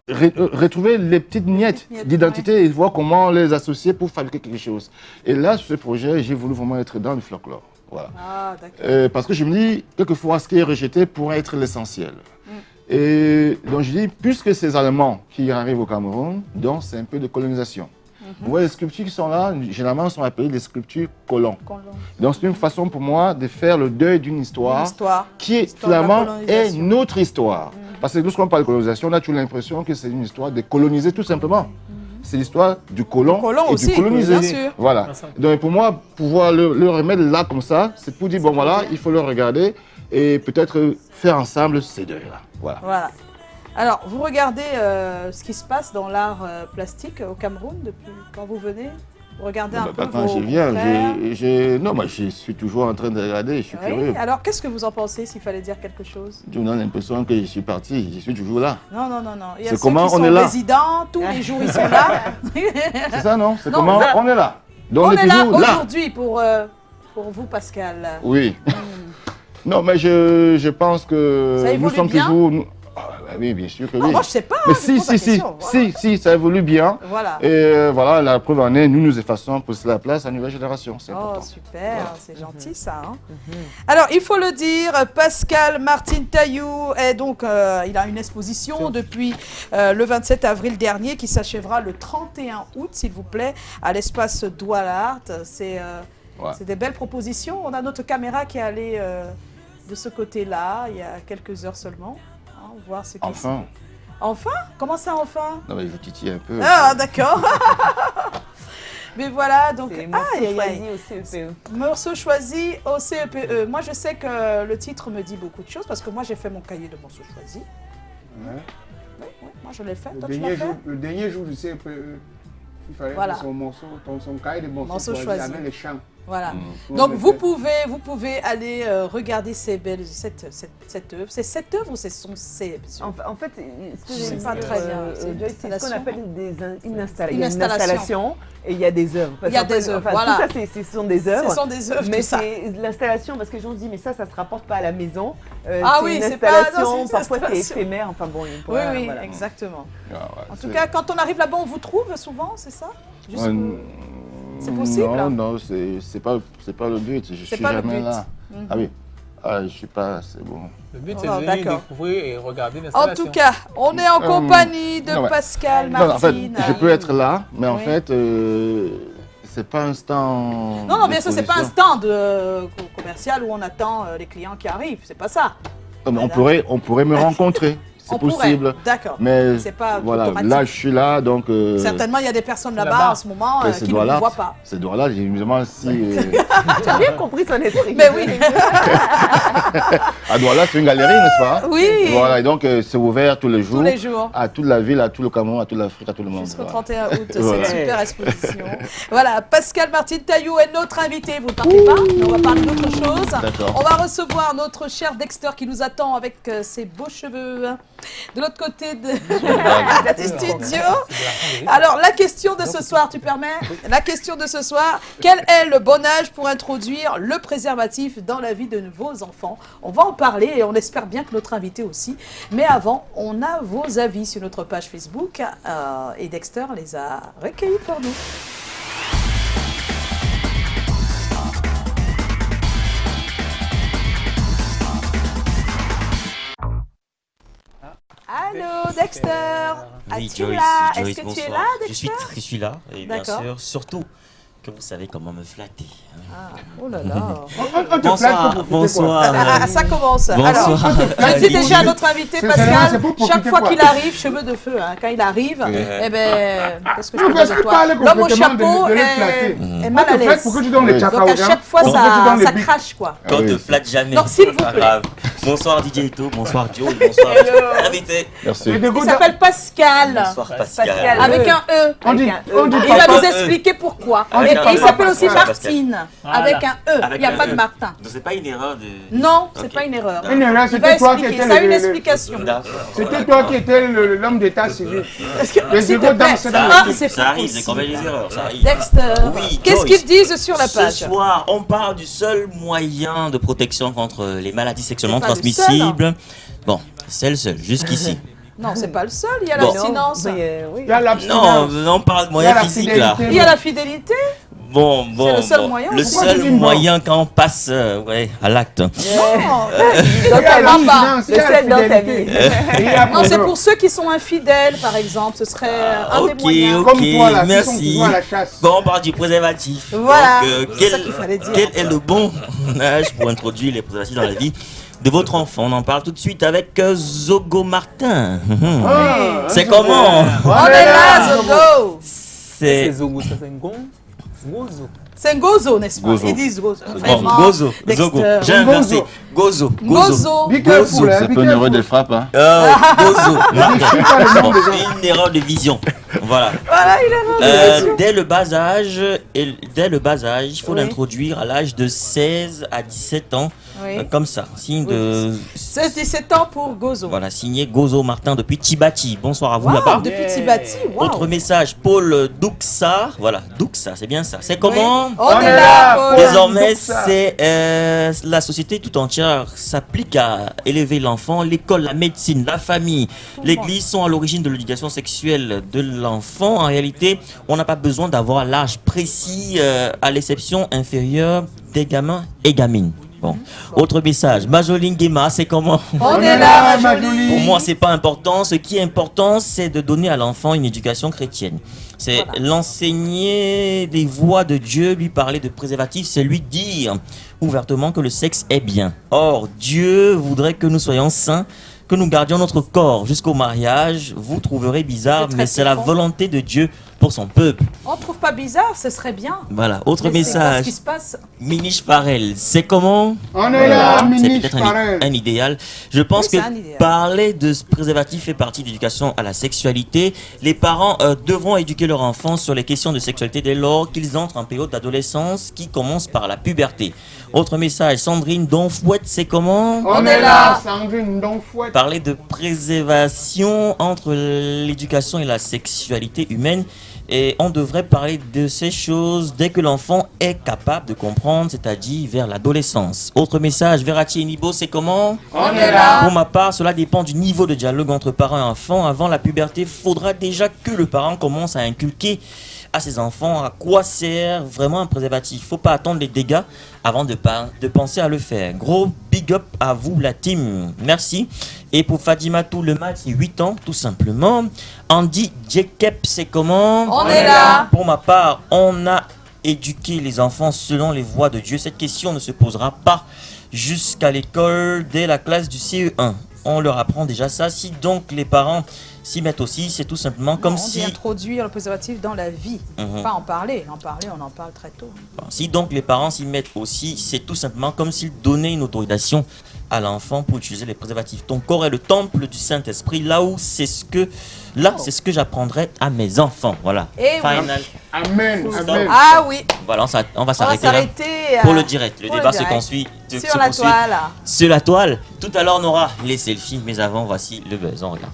retrouver les petites miettes Miettes, d'identité et voir comment les associer pour fabriquer quelque chose. Et là, sur ce projet, j'ai voulu vraiment être dans le folklore. Voilà. Ah, d'accord. Parce que je me dis, quelquefois, ce qui est rejeté pourrait être l'essentiel. Et donc je dis, puisque ces Allemands qui arrivent au Cameroun, donc c'est un peu de colonisation. Vous voyez, les sculptures qui sont là, généralement, sont appelées des sculptures colons. Donc c'est une façon pour moi de faire le deuil d'une histoire, Histoire. qui Histoire de la finalement est colonisation. notre histoire. Parce que lorsqu'on parle de colonisation, on a toujours l'impression que c'est une histoire de coloniser tout simplement. C'est l'histoire du colon, colon et aussi, du colonisé. bien sûr. Voilà. Donc pour moi, pouvoir le remettre là comme ça, c'est pour dire, bon voilà, il faut le regarder et peut-être faire ensemble ces deux-là. Voilà. Voilà. Alors, vous regardez ce qui se passe dans l'art plastique au Cameroun depuis quand vous venez? Vous regardez un peu Quand vos je viens, confrères? non, je suis toujours en train de regarder, je suis Oui. curieux. Alors, qu'est-ce que vous en pensez s'il fallait dire quelque chose? Je me donne l'impression que je suis parti, je suis toujours là. Non, non, non, non. Il y a C'est ceux comment qui on sont est là. résidents, tous les jours ils sont là. C'est ça, non? C'est Non, comment ça- on est là. Donc On est là toujours là. aujourd'hui pour vous, Pascal. Oui. Non, mais je pense que Ça nous évolue sommes bien toujours. Oui, bien sûr que Non, oui. moi, je sais pas. Mais je si, pose la si, si, question, voilà. si, ça évolue bien. Voilà. Et voilà, la preuve en est, nous effaçons pour laisser la place à la nouvelle génération. C'est Oh, important. super, c'est gentil ça. Hein. Alors, il faut le dire, Pascal Martin Taillou, est donc, il a une exposition depuis le 27 avril dernier qui s'achèvera le 31 août, s'il vous plaît, à l'espace Douala Art. C'est des belles propositions. On a notre caméra qui est allée de ce côté-là, il y a quelques heures seulement. Hein, voir ce qui Enfin. Enfin? Comment ça, enfin? Non, mais je titille un peu. Ah, d'accord. Mais voilà, donc... C'est morceau aïe, aïe, choisi aïe. au CEPE. Morceau choisi au CEPE. Moi, je sais que le titre me dit beaucoup de choses parce que moi, j'ai fait mon cahier de morceaux choisis. Ouais. Oui, moi, je l'ai fait. Le Toi, tu dernier, l'as fait? le dernier jour du CPE, il fallait Voilà. faire son morceau, son cahier de morceaux Morceau choisis choisi. avec les chants. Voilà. Ouais, Donc, mais vous c'est- pouvez aller regarder cette œuvre. C'est cette œuvre ou c'est son... En fait, Je sais pas très bien. C'est une Joyce, c'est ce qu'on installation. appelle une installation. Une Il y a une installation et il y a des œuvres. Parce Il y a qu'en fait, des œuvres, enfin, voilà. Tout ça, ce sont des œuvres. Ce sont des œuvres, Mais tout ça. c'est l'installation, parce que les gens se disent, mais ça se rapporte pas à la maison. Ah c'est oui, une c'est pas- non, installation, c'est une parfois c'est installation. éphémère. Enfin bon, il Oui, pourra- oui, voilà. exactement. Ah, ouais, En tout c'est- cas, quand on arrive là-bas, on vous trouve souvent, c'est ça? Juste Ouais, pour- C'est possible, Non, hein? non, c'est pas le but. Je suis pas le jamais but. là. Mhm. Ah oui. Ah, je suis pas, c'est bon. Le but, Oh, c'est de venir d'accord. découvrir et regarder En l'installation. tout cas, on est en compagnie de non, ouais. Pascal Non, en fait, Martin. je peux être là, mais en Oui. fait, c'est pas un stand. Non, non, bien sûr, c'est pas un d'exposition. stand commercial où on attend les clients qui arrivent, c'est pas ça. On pourrait me rencontrer. C'est possible. D'accord. Mais c'est pas voilà, automatique. là je suis là, donc. Certainement, il y a des personnes là-bas en ce moment qui ne me voient pas. Ces doigts-là, évidemment, si. Tu as bien compris son esprit. Mais oui. À Douala, c'est une galerie, n'est-ce pas? Oui. Voilà, et donc c'est ouvert tous les jours. Tous les jours. À toute la ville, à tout le Cameroun, à toute l'Afrique, à tout le monde. Jusqu'au 31 août, Voilà. cette super exposition. Voilà, Pascal Martine Taillou est notre invité. Vous ne partez pas, mais on va parler d'autre chose. D'accord. On va recevoir notre cher Dexter qui nous attend avec ses beaux cheveux. De l'autre côté du studio. Alors, la question de ce soir, tu permets? La question de ce soir, quel est le bon âge pour introduire le préservatif dans la vie de vos enfants? On va en parler et on espère bien que notre invité aussi. Mais avant, on a vos avis sur notre page Facebook et Dexter les a recueillis pour nous. Allô, Dexter. Oui, Es-tu Joyce, là? Joyce, Est-ce que tu es bonsoir. là, Dexter? Je suis là, et bien D'accord. sûr, surtout que vous savez comment me flatter. Ah, oh là là. On te flatte pour profiter, quoi. Ça commence. Bonsoir. Alors, je dis déjà à notre invité C'est Pascal, pour profiter, chaque fois quoi. qu'il arrive, cheveux de feu, hein, quand il arrive, eh ben, qu'est-ce que je peux Parce dire que de toi? parler L'homme au complètement chapeau de les est flatter. mal à On te flatte l'aise. pour que tu donnes les tchaka Donc aux à gens. chaque fois, Pour que tu donnes ça les bics. crache, quoi. Qu'on oui. te flatte jamais. Donc, s'il vous C'est pas plaît. grave. Bonsoir DJ Eto, bonsoir Joe, bonsoir invité. Merci. Et de Il good- s'appelle Pascal, Bonsoir Pascal. avec un E. On dit Il va papa. nous expliquer pourquoi. Avec Et un il E. s'appelle aussi Voilà. Martine, avec un E. Il n'y a un pas de E. Martin. Donc c'est pas une erreur de... Non, c'est Ok. pas une erreur. Une erreur, Il va c'était toi qui expliquer, étais ça a une le- explication. D'accord. C'était toi qui étais l'homme d'état civil. Les S'il te égaux plaît. dansent dans Ça le Ah, arrive, c'est ça pas arrive, c'est possible. quand même des erreurs, ça arrive. Dexter, Oui, qu'est-ce Joyce. qu'ils disent sur la page? Ce soir, on parle du seul moyen de protection contre les maladies sexuellement C'est pas le transmissibles. Bon, c'est le seul, jusqu'ici. Non, c'est pas le seul, il y a Bon. l'abstinence. Oui. Il y a Non, l'abstinence. on parle de Il y a moyens la physiques là. fidélité. Il y a la fidélité. Bon. C'est le seul moyen, Le c'est quoi, tu seul dis non? moyen quand on passe à l'acte. Non, Il y a pas. l'abstinence, il y a Le la sel dans ta fidélité. Et il y a non, c'est pardon. pour ceux qui sont infidèles, par exemple. Ce serait un des Ok, moyens. ok, Comme toi, là, qui sont merci. toujours à la chasse. Bon, on parle du préservatif. Voilà, Donc, c'est ça qu'il fallait dire. quel est le bon âge pour introduire les préservatifs dans la vie de votre enfant? On en parle tout de suite avec Zogo Martin. C'est comment? On est là, Zogo. C'est Zogo, ça fait un gon. Gozo. C'est un gozo, n'est-ce pas? Gozo. Ils disent gozo. bon, Vraiment, Gozo, Dexter. Zogo. J'ai inversé. Gozo, Gozo. Gozo. Be careful, hein, C'est be pas une erreur careful. de frappe, hein. Gozo. Je suis pas le nom Bon, des gens. une erreur de vision. Voilà. Voilà, il est là. Dès le bas âge, il faut l'introduire à l'âge de 16 à 17 ans. Oui. Comme ça, signe de... 16-17 ans pour Gozo. Voilà, signé Gozo Martin depuis Tibati. Bonsoir à vous Wow, là-bas. depuis Tibati. Wow. Autre message, Paul Douxa. Voilà, Douxa, c'est bien ça. C'est comment? Oui. On est là, Paul. Désormais, Douxa. c'est la société tout entière s'applique à élever l'enfant. L'école, la médecine, la famille, l'église sont à l'origine de l'éducation sexuelle de l'enfant. En réalité, on n'a pas besoin d'avoir l'âge précis, à l'exception inférieure des gamins et gamines. Bon. Autre message, Majoline Guéma, c'est comment? On est là, ma ma jolie. Pour moi, c'est pas important. Ce qui est important, c'est de donner à l'enfant une éducation chrétienne. C'est l'enseigner des voies de Dieu, lui parler de préservatif, c'est lui dire ouvertement que le sexe est bien. Or, Dieu voudrait que nous soyons saints, que nous gardions notre corps jusqu'au mariage. Vous trouverez bizarre, C'est très mais c'est la profond. volonté de Dieu pour son peuple. On trouve pas bizarre, ce serait bien. Voilà, autre Mais c'est quoi ce message. qui se passe? Minish Farel, c'est comment? On est là, C'est Minish peut-être Farel. un idéal. Je pense Oui, c'est que un idéal. parler de ce préservatif fait partie de l'éducation à la sexualité. Les parents devront éduquer leurs enfants sur les questions de sexualité dès lors qu'ils entrent en période d'adolescence qui commence par la puberté. Autre message, Sandrine Donfouette, c'est comment? On est là, Sandrine Donfouette. Parler de préservation entre l'éducation et la sexualité humaine. Et on devrait parler de ces choses dès que l'enfant est capable de comprendre, c'est-à-dire vers l'adolescence. Autre message, Verratti et Nibo, c'est comment? On est là. Pour ma part, cela dépend du niveau de dialogue entre parents et enfants. Avant la puberté, il faudra déjà que le parent commence à inculquer à ses enfants à quoi sert vraiment un préservatif. Il ne faut pas attendre les dégâts avant de penser à le faire. Gros big up à vous la team. Merci. Et pour Fadima Tout le match, c'est 8 ans tout simplement. Andy Jacob, c'est comment? On est là. Pour ma part, on a éduqué les enfants selon les voies de Dieu. Cette question ne se posera pas jusqu'à l'école dès la classe du CE1. On leur apprend déjà ça. Si donc les parents s'y mettent aussi, c'est tout simplement comme On si... dit introduire le préservatif dans la vie. Pas en parler. En parler, on en parle très tôt. Bon, si donc les parents s'y mettent aussi, c'est tout simplement comme s'ils donnaient une autorisation à l'enfant pour utiliser les préservatifs. Ton corps est le temple du Saint-Esprit. Là où c'est ce que... Là, c'est ce que j'apprendrai à mes enfants. Voilà. Et Final. Amen. Amen. Ah oui. Voilà, on va s'arrêter là s'arrêter pour le direct. Le pour débat le se direct. poursuit. Sur la toile. Sur la toile. Tout à l'heure, on aura les selfies. Mais avant, voici le buzz. On regarde.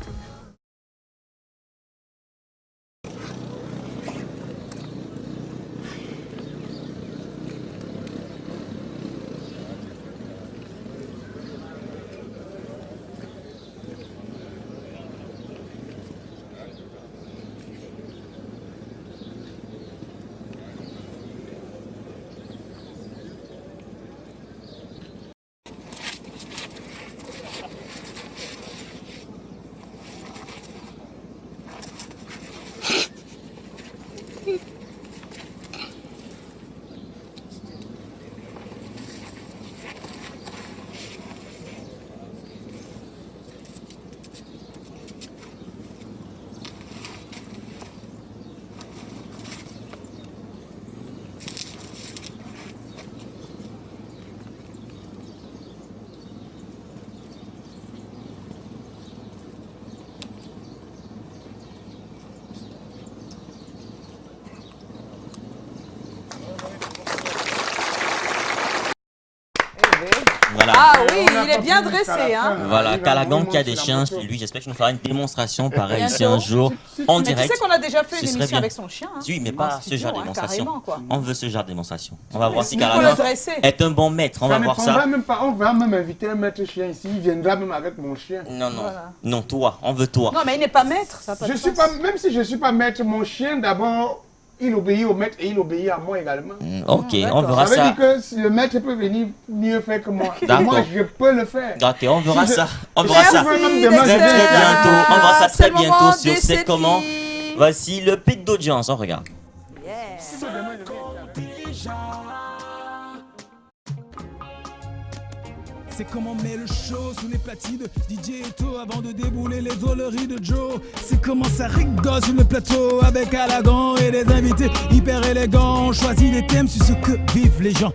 Voilà. Ah oui, il est bien dressé. Hein. Voilà, Calagan qui a des chiens chez lui. J'espère qu'il nous fera une démonstration pareille ici Bientôt. un jour en Mais tu direct. sais qu'on a déjà fait Ce une serait émission bien. avec son chien. Hein. Oui, mais En pas ce studio, genre de hein, démonstration. carrément, quoi. On veut ce genre de démonstration. On va voir si Il faut Calagan le dresser. est un bon maître. On va voir ça. Même pas, on va même inviter le maître chien ici. Il viendra même avec mon chien. Non, non. Voilà. Non, toi. On veut toi. Non, mais il n'est pas maître. Ça a pas Je de suis sens. pas, même si je suis pas maître, mon chien d'abord, il obéit au maître et il obéit à moi également. Ok, d'accord. on verra Ça veut ça. dire que si le maître peut venir mieux faire que moi. D'accord. Moi, je peux le faire. Ok, on verra Si je- ça. On verra Merci, ça même demain, très je vais très faire. bientôt. On verra ça C'est très le moment bientôt sur des C'est selfies. comment. Voici le pic d'audience. On regarde. C'est comment met le show sous les platines DJ Eto avant de débouler les drôleries de Joe. C'est comment ça rigole sur le plateau avec Calagan et des invités hyper élégants. On choisit des thèmes sur ce que vivent les gens.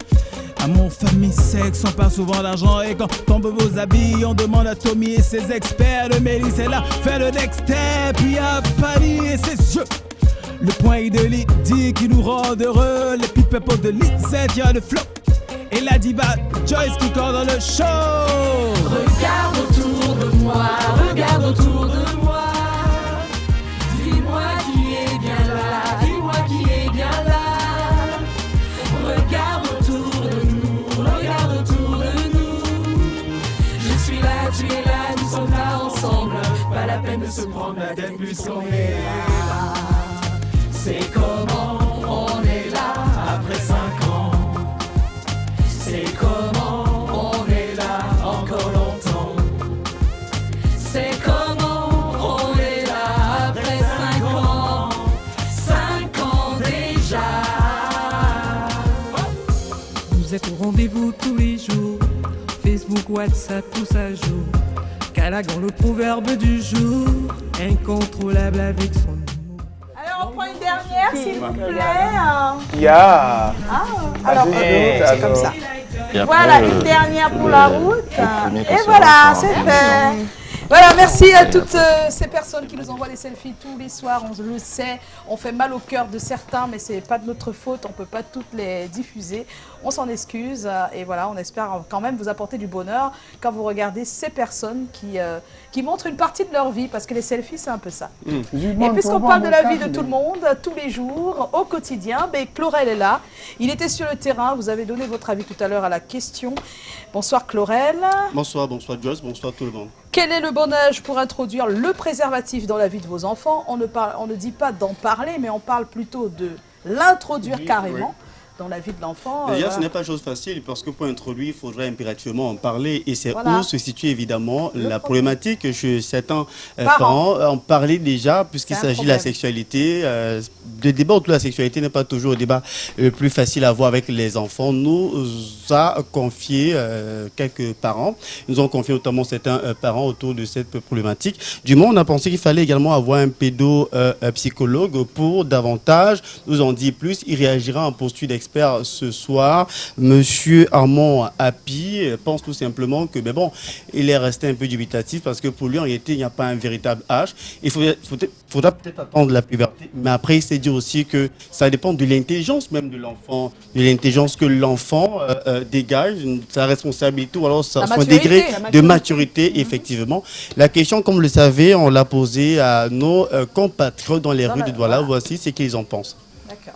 À mon famille sexe, on parle souvent d'argent et quand tombent vos habits, on demande à Tommy et ses experts. Le Mélis est là, fait le Dexter, puis à Paris et ses yeux. Le point de Lydie qui nous rend heureux, les pipepos de Lisette, y'a le flow. Et la diva Joyce qui court dans le show. Regarde autour de moi, regarde autour de moi. Dis-moi qui est bien là, dis-moi qui est bien là. Regarde autour de nous, regarde autour de nous. Je suis là, tu es là, nous sommes là ensemble. Pas la peine de se prendre la tête puisqu'on est là. C'est comment on est là après 5 ans. C'est comment on est là encore longtemps. C'est comment on est là après 5 ans. 5 ans déjà. Vous êtes au rendez-vous tous les jours. Facebook, WhatsApp, tout ça joue. Calagan, le proverbe du jour. Incontrôlable avec son humour. Alors, on prend une dernière, s'il vous plaît. Ya. Alors, c'est comme ça. Et après, Voilà, une dernière pour la route. premier qui Et sera voilà, ensemble. c'est fait. Voilà, merci à toutes ces personnes qui nous envoient des selfies tous les soirs. On le sait, on fait mal au cœur de certains, mais c'est pas de notre faute. On peut pas toutes les diffuser. On s'en excuse. Et voilà, on espère quand même vous apporter du bonheur quand vous regardez ces personnes qui montrent une partie de leur vie, parce que les selfies, c'est un peu ça. Et puisqu'on parle de la vie de tout le monde, tous les jours, au quotidien, ben, Chlorel est là. Il était sur le terrain. Vous avez donné votre avis tout à l'heure à la question. Bonsoir Chlorel. Bonsoir Joyce, bonsoir tout le monde. Quel est le bon âge pour introduire le préservatif dans la vie de vos enfants? On ne dit pas d'en parler, mais on parle plutôt de l'introduire carrément. dans la vie de l'enfant. Déjà, ce n'est pas chose facile parce que pour introduire, il faudrait impérativement en parler. Et c'est Voilà. où se situe évidemment la problématique chez certains parents en parler déjà, puisqu'il C'est un s'agit de la problème. sexualité. Le débat autour de la sexualité n'est pas toujours le débat le plus facile à avoir avec les enfants. Nous a confié quelques parents. Ils nous ont confié notamment certains parents autour de cette problématique. Du moins, on a pensé qu'il fallait également avoir un pédopsychologue pour davantage nous en dire plus. Il réagira en posture d'expert ce soir. Monsieur Armand Happy pense tout simplement que, mais bon, il est resté un peu dubitatif parce que pour lui, en réalité, il n'y a pas un véritable âge. Il faudra peut-être attendre la puberté, mais après, il s'est dit aussi que ça dépend de l'intelligence même de l'enfant, de l'intelligence que l'enfant dégage, sa responsabilité ou alors son degré de maturité, effectivement. La question, comme vous le savez, on l'a posée à nos compatriotes dans les rues de Douala. Voici ce qu'ils en pensent. D'accord.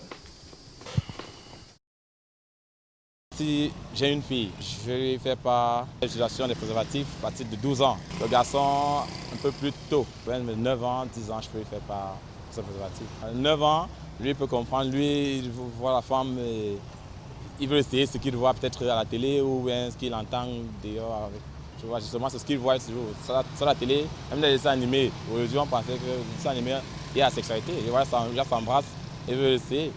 Si j'ai une fille, je vais faire par l'utilisation des préservatifs à partir de 12 ans. Le garçon, un peu plus tôt, 9 ans, 10 ans, je peux lui faire par ce préservatif. À 9 ans, lui il peut comprendre, lui il voit la femme, il veut essayer ce qu'il voit peut-être à la télé ou bien ce qu'il entend dehors. Tu vois, justement, c'est ce qu'il voit sur la télé, même dans les dessins animés. Aujourd'hui, on pensait que les dessins animés, il y a la sexualité. Et voilà, ça s'embrasse. Et veut essayer.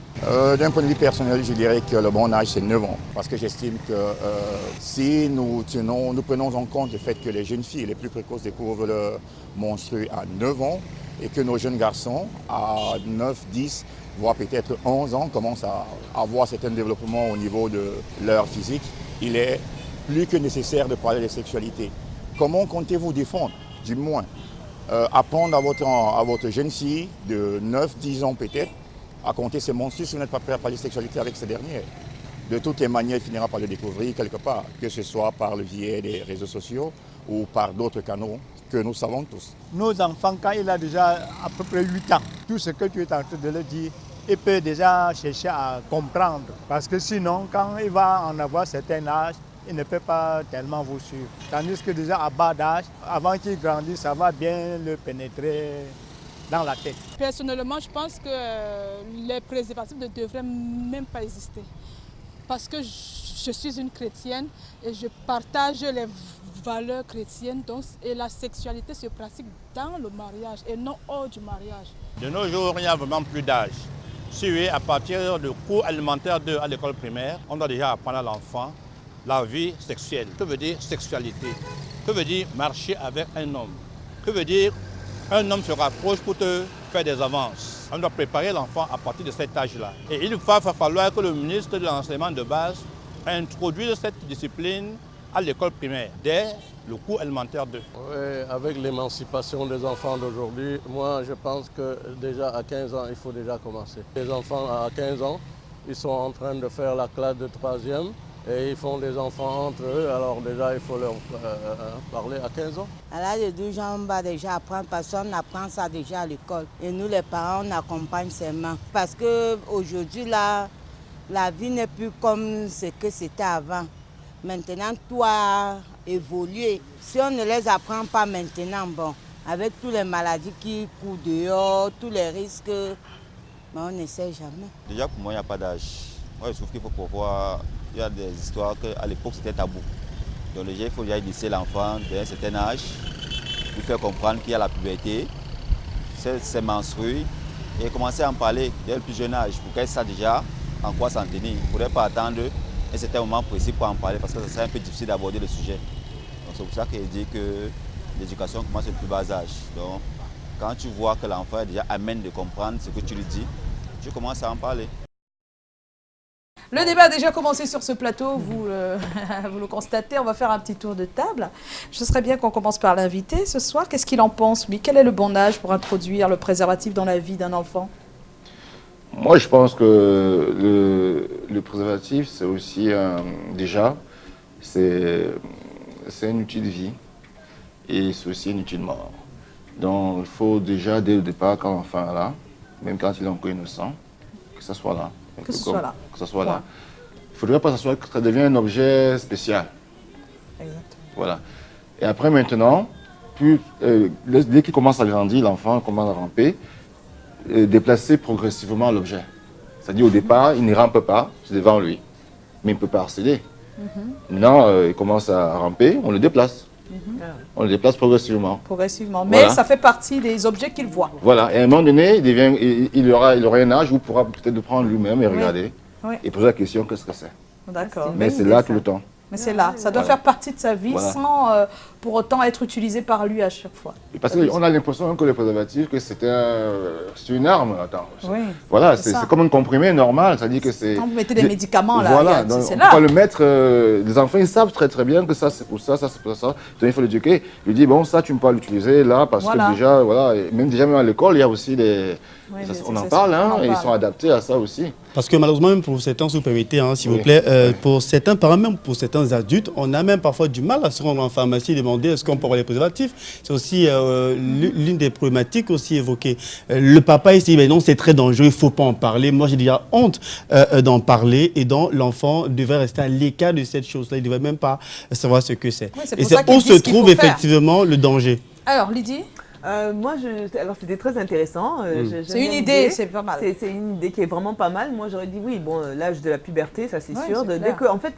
D'un point de vue personnel, je dirais que le bon âge, c'est 9 ans. Parce que j'estime que si nous prenons en compte le fait que les jeunes filles les plus précoces découvrent le menstru à 9 ans et que nos jeunes garçons à 9, 10, voire peut-être 11 ans commencent à avoir certains développements au niveau de leur physique, il est plus que nécessaire de parler de sexualité. Comment comptez-vous défendre, du moins, apprendre à votre jeune fille de 9, 10 ans peut-être, à compter ces monstres si vous n'êtes pas prêt à parler de sexualité avec ces derniers. De toutes les manières, il finira par le découvrir quelque part, que ce soit par le biais des réseaux sociaux ou par d'autres canaux que nous savons tous. Nos enfants, quand il a déjà à peu près 8 ans, tout ce que tu es en train de leur dire, il peut déjà chercher à comprendre. Parce que sinon, quand il va en avoir certain âge, il ne peut pas tellement vous suivre. Tandis que déjà à bas d'âge, avant qu'il grandisse, ça va bien le pénétrer dans la tête. Personnellement, je pense que les préservatifs ne devraient même pas exister. Parce que je suis une chrétienne et je partage les valeurs chrétiennes. Donc, et la sexualité se pratique dans le mariage et non hors du mariage. De nos jours, il n'y a vraiment plus d'âge. Si oui, à partir du cours alimentaire 2 à l'école primaire, on doit déjà apprendre à l'enfant la vie sexuelle. Que veut dire sexualité? Que veut dire marcher avec un homme? Que veut dire un homme se rapproche pour te faire des avances? On doit préparer l'enfant à partir de cet âge-là. Et il va falloir que le ministre de l'enseignement de base introduise cette discipline à l'école primaire, dès le cours alimentaire 2. Oui, avec l'émancipation des enfants d'aujourd'hui, moi je pense que déjà à 15 ans, il faut déjà commencer. Les enfants à 15 ans, ils sont en train de faire la classe de 3e. Et ils font des enfants entre eux, alors déjà il faut leur parler à 15 ans. À l'âge de 12 ans, on va déjà apprendre parce qu'on apprend ça déjà à l'école. Et nous les parents, on accompagne seulement. Parce qu'aujourd'hui, la vie n'est plus comme ce que c'était avant. Maintenant, tout a évolué. Si on ne les apprend pas maintenant, bon, avec toutes les maladies qui courent dehors, tous les risques, mais on ne sait jamais. Déjà pour moi, il n'y a pas d'âge. Moi, je trouve qu'il faut pouvoir... Il y a des histoires qu'à l'époque c'était tabou. Donc déjà il faut déjà initier l'enfant d'un certain âge, lui faire comprendre qu'il y a la puberté, ses menstrues, et commencer à en parler dès le plus jeune âge pour qu'elle sache déjà en quoi s'en tenir. Il ne faudrait pas attendre un certain moment précis pour en parler parce que ça serait un peu difficile d'aborder le sujet. Donc c'est pour ça qu'il dit que l'éducation commence au plus bas âge. Donc quand tu vois que l'enfant est déjà amène de comprendre ce que tu lui dis, tu commences à en parler. Le débat a déjà commencé sur ce plateau, vous le constatez. On va faire un petit tour de table. Ce serait bien qu'on commence par l'invité ce soir. Qu'est-ce qu'il en pense, lui? Quel est le bon âge pour introduire le préservatif dans la vie d'un enfant? Moi, je pense que le préservatif, c'est aussi déjà, c'est un outil de vie et c'est aussi un outil de mort. Donc, il faut déjà, dès le départ, quand l'enfant est là, même quand il est encore innocent, que ça soit là. Que ce soit là. Que ce soit là. Il ne faudrait pas que ça devienne un objet spécial. Exactement. Voilà. Et après, maintenant, dès qu'il commence à grandir, l'enfant commence à ramper, déplacer progressivement l'objet. C'est-à-dire au départ, il ne rampe pas, c'est devant lui. Mais il ne peut pas harceler. Maintenant, il commence à ramper, on le déplace. On le déplace progressivement. Progressivement. Mais Voilà. ça fait partie des objets qu'il voit. Voilà, et à un moment donné, il aura un âge où il pourra peut-être le prendre lui-même et regarder. Oui. Et poser la question, qu'est-ce que c'est? D'accord. Mais c'est là tout le temps. Mais c'est là. Ça doit Voilà. faire partie de sa vie Voilà. sans pour autant être utilisé par lui à chaque fois. Parce qu'on a l'impression que le préservatif, que c'est une arme. Attends. Oui. Voilà, c'est c'est ça. comme un comprimé normal. C'est-à-dire que c'est. Quand vous mettez des médicaments, là, voilà, il y a- donc c'est on là. peut pas le mettre. Les enfants, ils savent très bien que ça, c'est pour ça, ça, c'est pour ça. Donc il faut l'éduquer. Il dit, bon, ça, tu ne peux pas l'utiliser là, parce Voilà. que déjà, voilà, et même à l'école, il y a aussi des. Oui, ça, mais on en c'est parle, ça, hein, on en et ils parle. sont adaptés à ça aussi. Parce que malheureusement, même pour certains, si vous permettez, hein, s'il Oui. vous plaît, pour certains parents, même pour certains adultes, on a même parfois du mal à se rendre en pharmacie et demander est-ce qu'on peut avoir les préservatifs. C'est aussi l'une des problématiques aussi évoquées. Le papa ici dit, mais non, c'est très dangereux, il ne faut pas en parler. Moi, j'ai déjà honte d'en parler et donc l'enfant devrait rester à l'écart de cette chose-là. Il ne devrait même pas savoir ce que c'est. Oui, c'est Et pour ça c'est qu'ils où disent se qu'il trouve faut faire. effectivement le danger. Alors, Lydie, Moi, alors c'était très intéressant. J'aime C'est une bien idée, l'idée. c'est pas mal. C'est une idée qui est vraiment pas mal. Moi, j'aurais dit oui, bon, l'âge de la puberté, ça c'est Ouais, sûr. c'est Dès clair. que, en fait,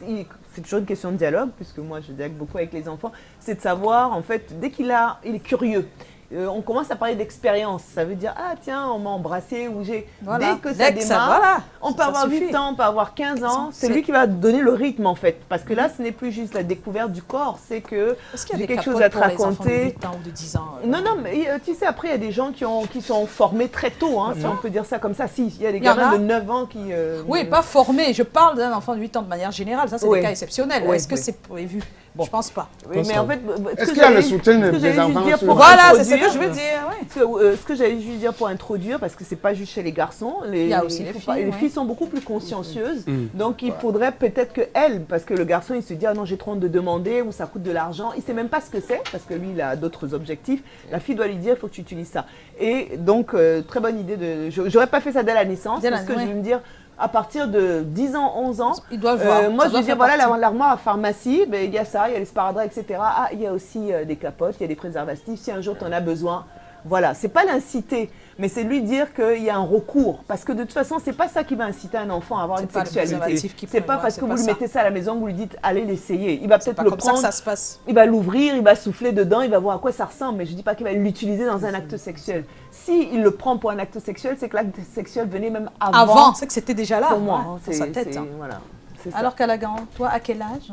c'est toujours une question de dialogue, puisque moi, je dialogue beaucoup avec les enfants. C'est de savoir, en fait, dès il est curieux. On commence à parler d'expérience. Ça veut dire, ah tiens, on m'a embrassé ou j'ai. Voilà. Dès que ça démarre, voilà. on peut Ça avoir suffit. 8 ans, on peut avoir 15 ans. C'est C'est- lui qui va donner le rythme, en fait. Parce que là, ce n'est plus juste la découverte du corps, c'est que est-ce qu'il y a j'ai des quelque chose capotes à te pour les enfants de raconter. 8 ans ou de 10 ans Non, non, mais tu sais, après, il y a des gens qui sont formés très tôt, hein, si on peut dire ça comme ça. Si, il y a des Il y en gamins a. de 9 ans qui... Oui, pas formé. Je parle d'un enfant de 8 ans de manière générale. Ça, c'est Oui. des cas exceptionnels. Oui, Est-ce que oui. c'est prévu Je pense pas. Oui, mais en fait, Est-ce qu'il y a le soutien des enfants sur- Voilà, c'est ce que je veux dire. Ouais. Ce que j'allais juste dire pour introduire, parce que c'est pas juste chez les garçons, Il y a aussi les filles, les ouais. filles sont beaucoup plus consciencieuses, Mm. donc il faudrait peut-être qu'elles, parce que le garçon il se dit ah non j'ai trop honte de demander ou ça coûte de l'argent, il sait même pas ce que c'est, parce que lui il a d'autres objectifs, la fille doit lui dire il faut que tu utilises ça. Et donc très bonne idée j'aurais pas fait ça dès la naissance, Dès la- parce que ouais. je vais me dire à partir de 10 ans, 11 ans, Ils doivent voir. moi Ça je doit vais dire faire voilà partie. l'armoire à pharmacie, ben, il y a ça, il y a les sparadraps, etc. Ah, il y a aussi des capotes, il y a des préservatifs, si un jour tu en as besoin. Voilà, c'est pas l'inciter, mais c'est lui dire qu'il y a un recours. Parce que de toute façon, c'est pas ça qui va inciter un enfant à avoir C'est une pas le sexualité. préservatif qui C'est peut- pas ouais, parce c'est que pas vous lui ça. mettez ça à la maison que vous lui dites allez l'essayer. Il va peut-être pas le comme ça prendre, que ça se passe. il va l'ouvrir, il va souffler dedans, il va voir à quoi ça ressemble. Mais je dis pas qu'il va l'utiliser dans un acte sexuel. Si il le prend pour un acte sexuel, c'est que l'acte sexuel venait même Avant, c'est que c'était déjà là. Pour moi, ouais, hein, dans sa tête. hein. voilà, c'est ça. Alors Calagan, toi, à quel âge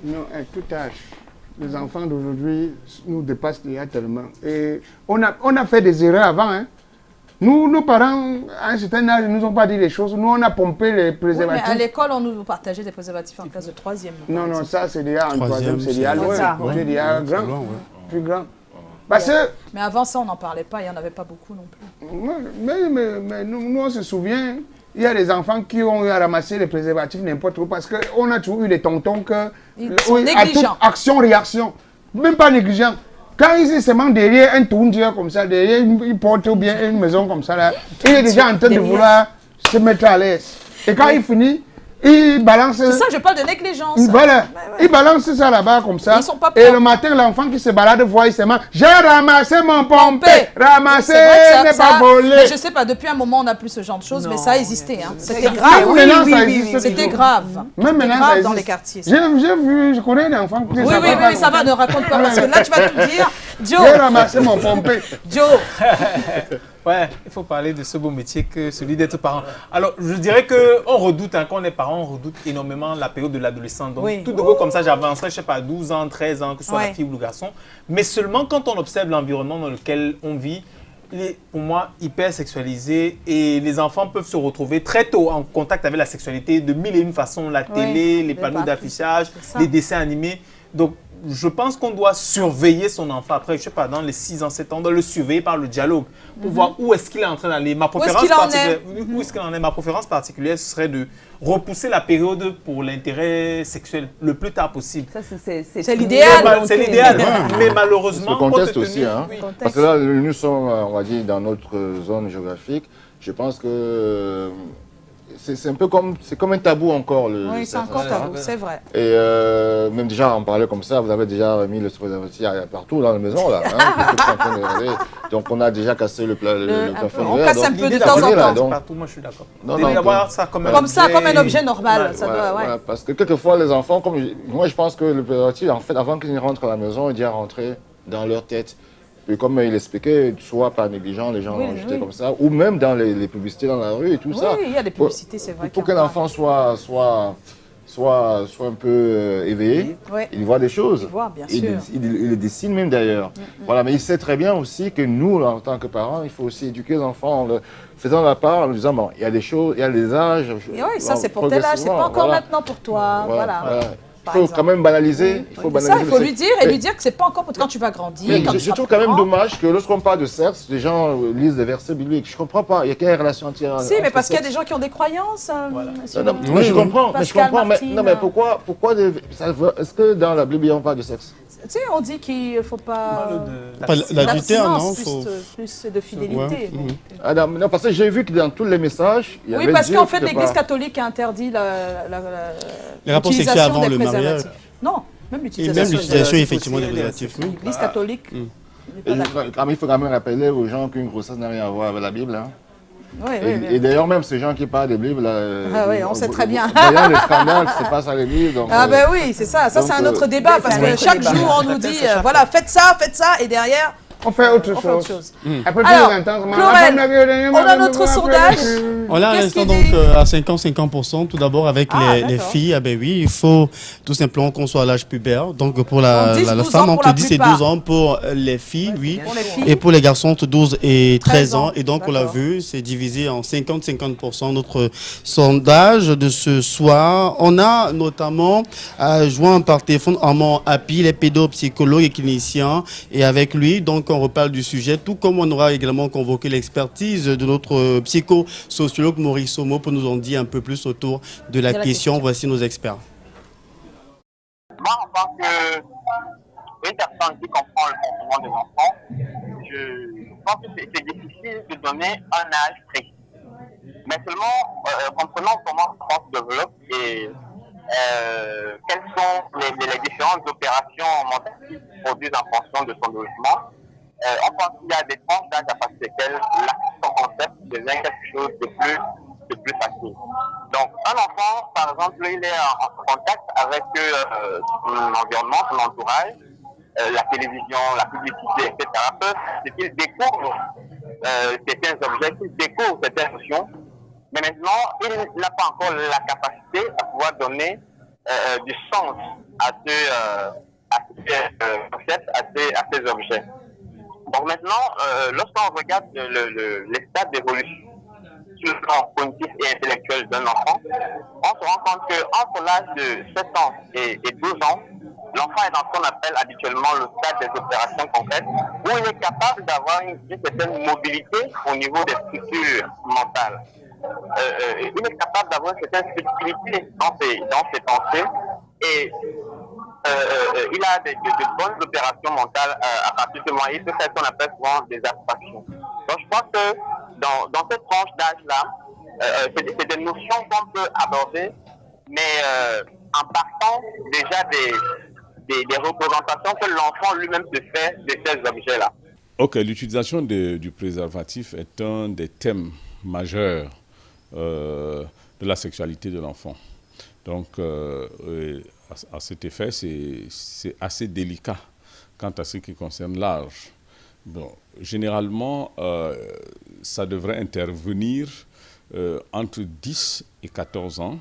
Non, à tout âge. Les enfants d'aujourd'hui nous dépassent déjà tellement. Et on a fait des erreurs avant. Hein. Nous, nos parents, à un certain âge, ne nous ont pas dit les choses. Nous, on a pompé les Oui, mais préservatifs. à l'école, on nous partageait des préservatifs en classe de 3e. Non, non, ça, c'est déjà en Troisième, troisième, c'est c'est- déjà Ouais, loin. ça, C'est déjà ouais, grand, c'est loin, ouais. plus grand. Parce que, Mais avant ça, on n'en parlait pas, il n'y en avait pas beaucoup non plus. mais nous, on se souvient, il y a des enfants qui ont eu à ramasser les préservatifs n'importe où parce qu'on a toujours eu des tontons que... Ils sont à toute négligents. action-réaction, même pas négligents. Quand ils se mettent derrière un tournier comme ça, derrière une porte ou bien une maison comme ça, là, il est déjà en train de vouloir se mettre à l'aise. Et quand il finit, il balance... C'est ça, je parle de négligence. Voilà, il balance ça là-bas comme ça. Ils sont pas Et propres. le matin, l'enfant qui se balade voit, il se met, j'ai ramassé mon pompé, ramassé, C'est vrai que n'est ça- pas ça- volé. Mais je sais pas, depuis un moment, on n'a plus ce genre de choses, mais ça a existé. Hein. C'était existé. grave. Même maintenant, ça existe C'était toujours. grave. Même C'était maintenant, grave ça dans existe. les quartiers. ça. J'ai vu, je connais des enfants qui Oui, se oui, baladent oui, ça va, ne raconte pas, parce que là, tu vas tout dire. Joe, J'ai ramassé mon pompé. Joe, Ouais, il faut parler de ce beau métier que celui d'être parent. Alors, je dirais qu'on redoute, hein, quand on est parent, on redoute énormément la période de l'adolescence. Donc, Oui. tout de go comme ça, j'avancerai, je sais pas, 12 ans, 13 ans, que ce soit Ouais. la fille ou le garçon. Mais seulement quand on observe l'environnement dans lequel on vit, il est, pour moi, hyper sexualisé et les enfants peuvent se retrouver très tôt en contact avec la sexualité de mille et une façons. La télé, les de panneaux partout. d'affichage, C'est ça. les dessins animés. Donc, je pense qu'on doit surveiller son enfant. Après, je sais pas, dans les 6 ans, 7 ans, on doit le surveiller par le dialogue pour voir où est-ce qu'il est en train d'aller. Ma préférence qu'il en particulière- où est-ce qu'il en est? Ma préférence particulière, ce serait de repousser la période pour l'intérêt sexuel le plus tard possible. Ça, c'est l'idéal. C'est l'idéal. Mais malheureusement, Le contexte compte aussi, tenu- hein. oui. Parce que là, nous sommes, on va dire, dans notre zone géographique. Je pense que c'est un peu comme, c'est comme un tabou encore. Oui, c'est encore tabou, c'est vrai. Et même déjà, en parler comme ça, vous avez déjà mis le préservatif partout dans la maison, là. Donc, on a déjà cassé le plafond. On casse un peu de temps en temps. Partout, moi, je suis d'accord. D'avoir ça comme un objet normal. Parce que quelquefois, les enfants, moi, je pense que le préservatif, en fait, avant qu'ils rentrent à la maison, il doit rentrer dans leur tête. Et comme il expliquait, soit par négligence, les gens l'ont jeté comme ça, ou même dans les publicités dans la rue et tout ça. Oui, il y a des publicités, c'est vrai. Pour que l'enfant soit un peu éveillé, il voit des choses. Il voit, bien sûr. Il les dessine même d'ailleurs. Voilà, mais il sait très bien aussi que nous, en tant que parents, il faut aussi éduquer les enfants en faisant la part, en lui disant, bon, il y a des choses, il y a des âges. Et oui, ça c'est pour tel âge, c'est pas encore maintenant pour toi. Voilà. Il faut quand même banaliser. Il faut lui dire que c'est pas encore quand tu vas grandir. Je trouve quand même dommage que lorsqu'on parle de sexe, les gens lisent des versets bibliques. Je comprends pas. Il y a quelle relation entière? Si, mais parce qu'il y a des gens qui ont des croyances. Je comprends. Mais pourquoi est-ce que dans la Bible on parle de sexe? Tu sais, on dit qu'il ne faut pas... L'adultère, non? Plus de fidélité. Non, parce que j'ai vu que dans tous les messages... Oui, parce qu'en fait, l'Église catholique a interdit les rapports sexuels avant le mariage. Non, même l'utilisation. Même l'utilisation, effectivement, des préservatifs. L'Église catholique... Il faut quand même rappeler aux gens qu'une grossesse n'a rien à voir avec la Bible. Oui, et d'ailleurs, même ces gens qui parlent des Bibles, on sait très bien. Voyant les scandales qui se passent à l'église. Ben oui, c'est ça. Ça, c'est un autre débat parce que chaque jour, on nous dit, voilà, faites ça, et derrière... On fait autre chose. Alors, Chlorel, on a notre sondage. On a un instant donc à 50-50%. Tout d'abord avec les filles. Ah ben oui, il faut tout simplement qu'on soit à l'âge pubère. Donc pour la femme, entre 10 et 12 ans pour les filles, oui. Et pour les garçons, entre 12 et 13 ans. Et donc on l'a vu, c'est divisé en 50-50% notre sondage de ce soir. On a notamment joint par téléphone Armand Happy, les pédopsychologues et cliniciens. Et avec lui, donc on reparle du sujet, tout comme on aura également convoqué l'expertise de notre psychosociologue Maurice Somo pour nous en dire un peu plus autour de la question. Voici nos experts. Moi, en tant qu'une personne qui comprend le comportement des enfants, je pense que c'est difficile de donner un âge précis. Mais seulement comprenant comment l'enfant se développe et quelles sont les différentes opérations mentales qui se produisent en fonction de son développement. On pense qu'il y a des tranches d'âge à partir desquelles son concept devient quelque chose de plus facile. Donc, un enfant, par exemple, il est en contact avec son environnement, son entourage, la télévision, la publicité, etc. C'est qu'il découvre certains objets, qu'il découvre certaines notions, mais maintenant, il n'a pas encore la capacité à pouvoir donner du sens à ces concepts, à ces objets. Donc maintenant, lorsqu'on regarde les stades d'évolution sur le plan cognitif et intellectuel d'un enfant, on se rend compte qu'entre l'âge de 7 ans et 12 ans, l'enfant est dans ce qu'on appelle habituellement le stade des opérations concrètes, où il est capable d'avoir une certaine mobilité au niveau des structures mentales. Il est capable d'avoir une certaine flexibilité dans ses pensées et il a de bonnes opérations mentales à partir de moi. Il peut faire ce qu'on appelle souvent des abstractions. Donc je pense que dans cette tranche d'âge-là, c'est des notions qu'on peut aborder, mais en partant déjà des représentations que l'enfant lui-même se fait de ces objets-là. Ok, l'utilisation du préservatif est un des thèmes majeurs de la sexualité de l'enfant. Donc, à cet effet, c'est assez délicat quant à ce qui concerne l'âge. Bon, généralement, ça devrait intervenir entre 10 et 14 ans.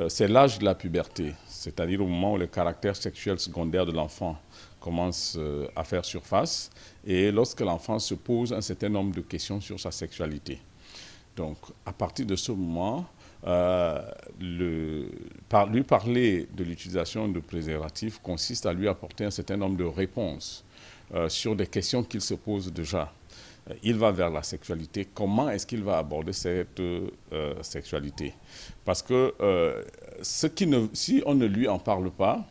C'est l'âge de la puberté, c'est-à-dire au moment où le caractère sexuel secondaire de l'enfant commence à faire surface et lorsque l'enfant se pose un certain nombre de questions sur sa sexualité. Donc, à partir de ce moment, lui parler de l'utilisation de préservatifs consiste à lui apporter un certain nombre de réponses sur des questions qu'il se pose déjà. Il va vers la sexualité. Comment est-ce qu'il va aborder cette sexualité? Parce que si on ne lui en parle pas,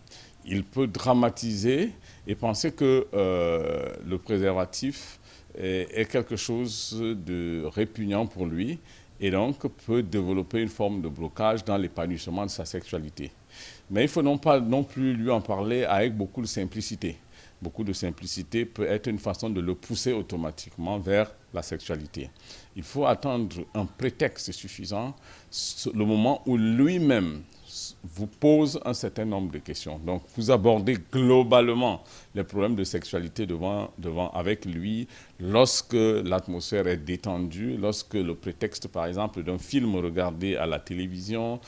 il peut dramatiser et penser que le préservatif est quelque chose de répugnant pour lui et donc peut développer une forme de blocage dans l'épanouissement de sa sexualité. Mais il ne faut non plus lui en parler avec beaucoup de simplicité. Beaucoup de simplicité peut être une façon de le pousser automatiquement vers la sexualité. Il faut attendre un prétexte suffisant, le moment où lui-même vous pose un certain nombre de questions. Donc, vous abordez globalement les problèmes de sexualité avec lui lorsque l'atmosphère est détendue, lorsque le prétexte, par exemple, d'un film regardé à la télévision.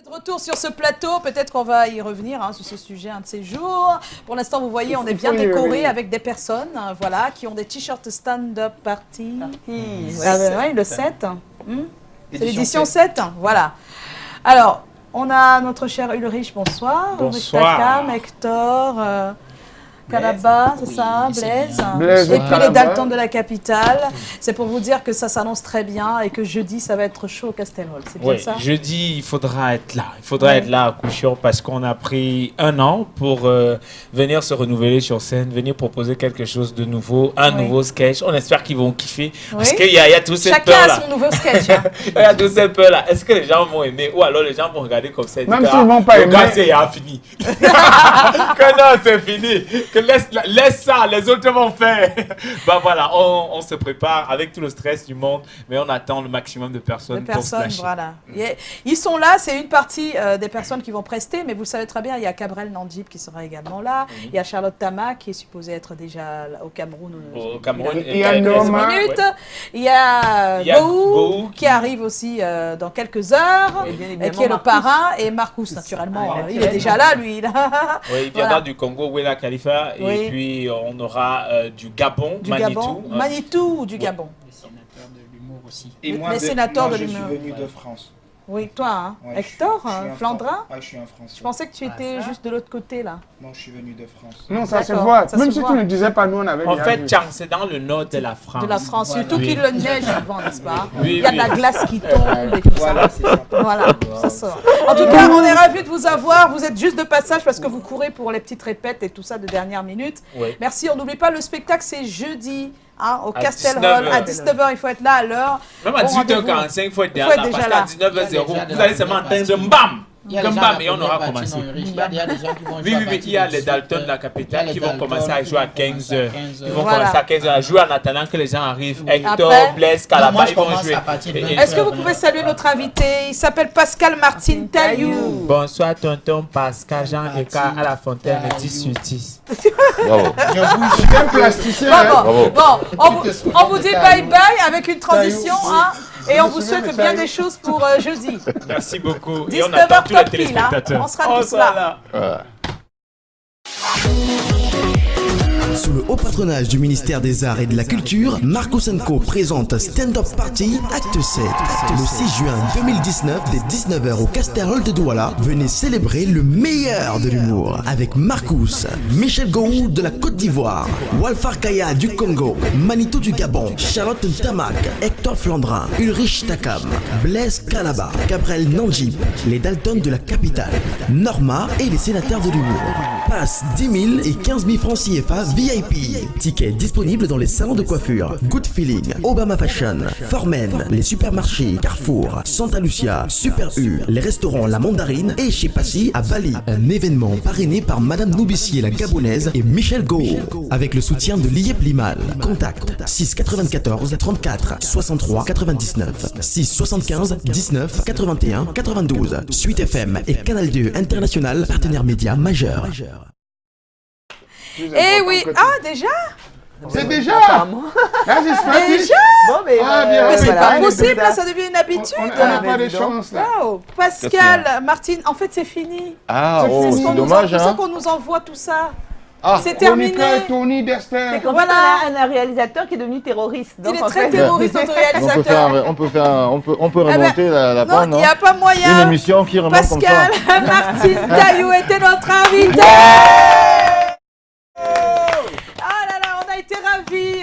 De retour sur ce plateau, peut-être qu'on va y revenir sur ce sujet un de ces jours. Pour l'instant, vous voyez, on est bien décoré avec des personnes voilà, qui ont des t-shirts stand-up party. Ouais, le 7. C'est l'édition 7, voilà. Alors, on a notre cher Ulrich, bonsoir. Bonsoir. Takam, Hector, Calaba, c'est ça, Blaise. Et puis les Dalton de la capitale. C'est pour vous dire que ça s'annonce très bien et que jeudi, ça va être chaud au Castelhol. C'est bien ça? Jeudi, il faudra être là. Il faudra être là à coup sûr parce qu'on a pris 1 an pour venir se renouveler sur scène, venir proposer quelque chose de nouveau, un nouveau sketch. On espère qu'ils vont kiffer parce qu'il y a toute cette peur là. Chacun a son nouveau sketch. Hein. Il y a toute cette peur là. Est-ce que les gens vont aimer ou alors les gens vont regarder comme ça? Même s'ils ne vont pas aimer. Le gars, c'est fini. Que non, c'est fini. Que laisse ça, les autres vont faire. Bah voilà, on se prépare avec tout le stress du monde, mais on attend le maximum de personnes pour se lâcher. Voilà. Ils sont là, c'est une partie des personnes qui vont prester, mais vous le savez très bien, il y a Cabrel Nandjib qui sera également là, il y a Charlotte Tama qui est supposée être déjà au Cameroun. Il y a Norma. Il y a Gou qui arrive aussi dans quelques heures, qui est le parrain, et Marcus, naturellement, il est déjà là, lui. Oui, il viendra du Congo, Wela Khalifa, et puis on aura du Gabon, Manitou. Manitou du Gabon. Les sénateurs de l'humour aussi. Et moi, les sénateurs de l'humour. Je suis venu de France. Oui, toi, hein. Ouais, Hector, Flandrin. Ouais, je suis un Français. Je pensais que tu étais juste de l'autre côté, là. Non, je suis venu de France. Non, ça se voit. Même si tu ne disais pas, nous, on avait en fait, Tchang, c'est dans le nord de la France. De la France, surtout qu'il le neige souvent, n'est-ce pas? Oui, il y a de la glace qui tombe et tout ça. Voilà, ça sort. En tout cas, on est ravis de vous avoir. Vous êtes juste de passage parce que vous courez pour les petites répètes et tout ça de dernière minute. Oui. Merci, on n'oublie pas, le spectacle, c'est jeudi. Au À Castelhol, 19h. à 19h, il faut être là à l'heure. Même à 18h45, il faut être déjà là, parce qu'à 19h00, vous allez seulement entendre BAM! Comme BAM, et on aura commencé. Il y a des gens qui vont Oui, il y a les Dalton de la capitale qui vont commencer à jouer à 15h. Ils vont commencer à 15h à jouer en attendant que les gens arrivent. Hector, Blaise, Calaba, ils vont jouer. Est-ce que vous pouvez saluer notre invité? Il s'appelle Pascal Martin Taillou. Bonsoir, tonton Pascal Jean Eka à la fontaine 10 sur 10. Bravo. Je suis un plasticien. Bon, on vous dit bye bye avec une transition. Et on vous souhaite bien des choses pour jeudi. Merci beaucoup. 19h Et on attend tous les pile, téléspectateurs. on sera tous là. Sous le haut patronage du ministère des Arts et de la Culture, Marcus & Co présente Stand Up Party Acte 7. Le 6 juin 2019, dès 19h au Castelhol de Douala, venez célébrer le meilleur de l'humour avec Marcus, Michel Gou de la Côte d'Ivoire, Walfar Kaya du Congo, Manitou du Gabon, Charlotte Tamac, Hector Flandrin, Ulrich Takam, Blaise Calaba, Gabriel Nandjib, les Dalton de la capitale, Norma et les sénateurs de l'humour. Passe 10 000 et 15 000 francs CFA VIP. Tickets disponibles dans les salons de coiffure Good Feeling, Obama Fashion, Formen, les supermarchés Carrefour, Santa Lucia, Super U, les restaurants La Mandarine et chez Passy à Bali. Un événement parrainé par Madame Noubissier la Gabonaise et Michel Go. Avec le soutien de l'IEP Limal. Contact 6 94 34 63 99 6 75 19 81 92. Suite FM et Canal 2 International, partenaire média majeur. Eh oui, déjà? C'est déjà. Déjà? Bon, mais mais c'est pas possible, là, ça devient une habitude. On n'a pas de chance, là. Wow. Pascal, Martine, en fait, c'est fini. C'est dommage, C'est pour ça hein. qu'on nous envoie tout ça. Ah, c'est terminé. Tony Dester. C'est qu'en fait, on a un réalisateur qui est devenu terroriste. Donc, il est très terroriste, notre réalisateur. On peut remonter la pente, non, il n'y a pas moyen. Une émission qui remonte comme ça. Pascal Martin Taillou était notre invité. Ah là là, on a été ravis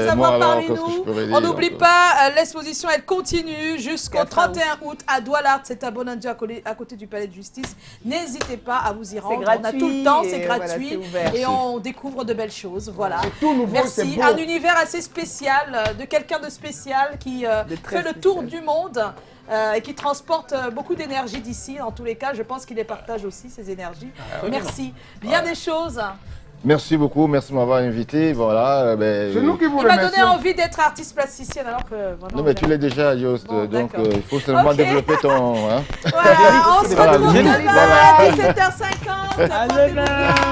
nous Et moi, avoir alors, parmi qu'est-ce que je nous. pourrais On dire, n'oublie pas, l'exposition, elle continue jusqu'au 31 août à Douala. C'est à Bonandia, à côté du Palais de Justice. N'hésitez pas à vous y rendre. gratuit, on a tout le temps, c'est et voilà, gratuit. c'est ouvert. Et on découvre de belles choses. Voilà. C'est tout nouveau, c'est Merci. beau. Un univers assez spécial, de quelqu'un de spécial qui fait le tour du monde. Et qui transporte beaucoup d'énergie d'ici. En tous les cas, je pense qu'il les partage aussi, ces énergies. Merci. Bien des choses. Merci beaucoup, merci de m'avoir invité. Voilà, C'est nous qui vous Il m'a donné remercions. envie d'être artiste plasticienne alors que... Non, mais tu l'es déjà, Yost. Bon, donc, d'accord. il faut seulement Ok. développer ton. Hein. Voilà, on se Voilà, retrouve le génie. demain Voilà. à 17h50. Portez-vous bien.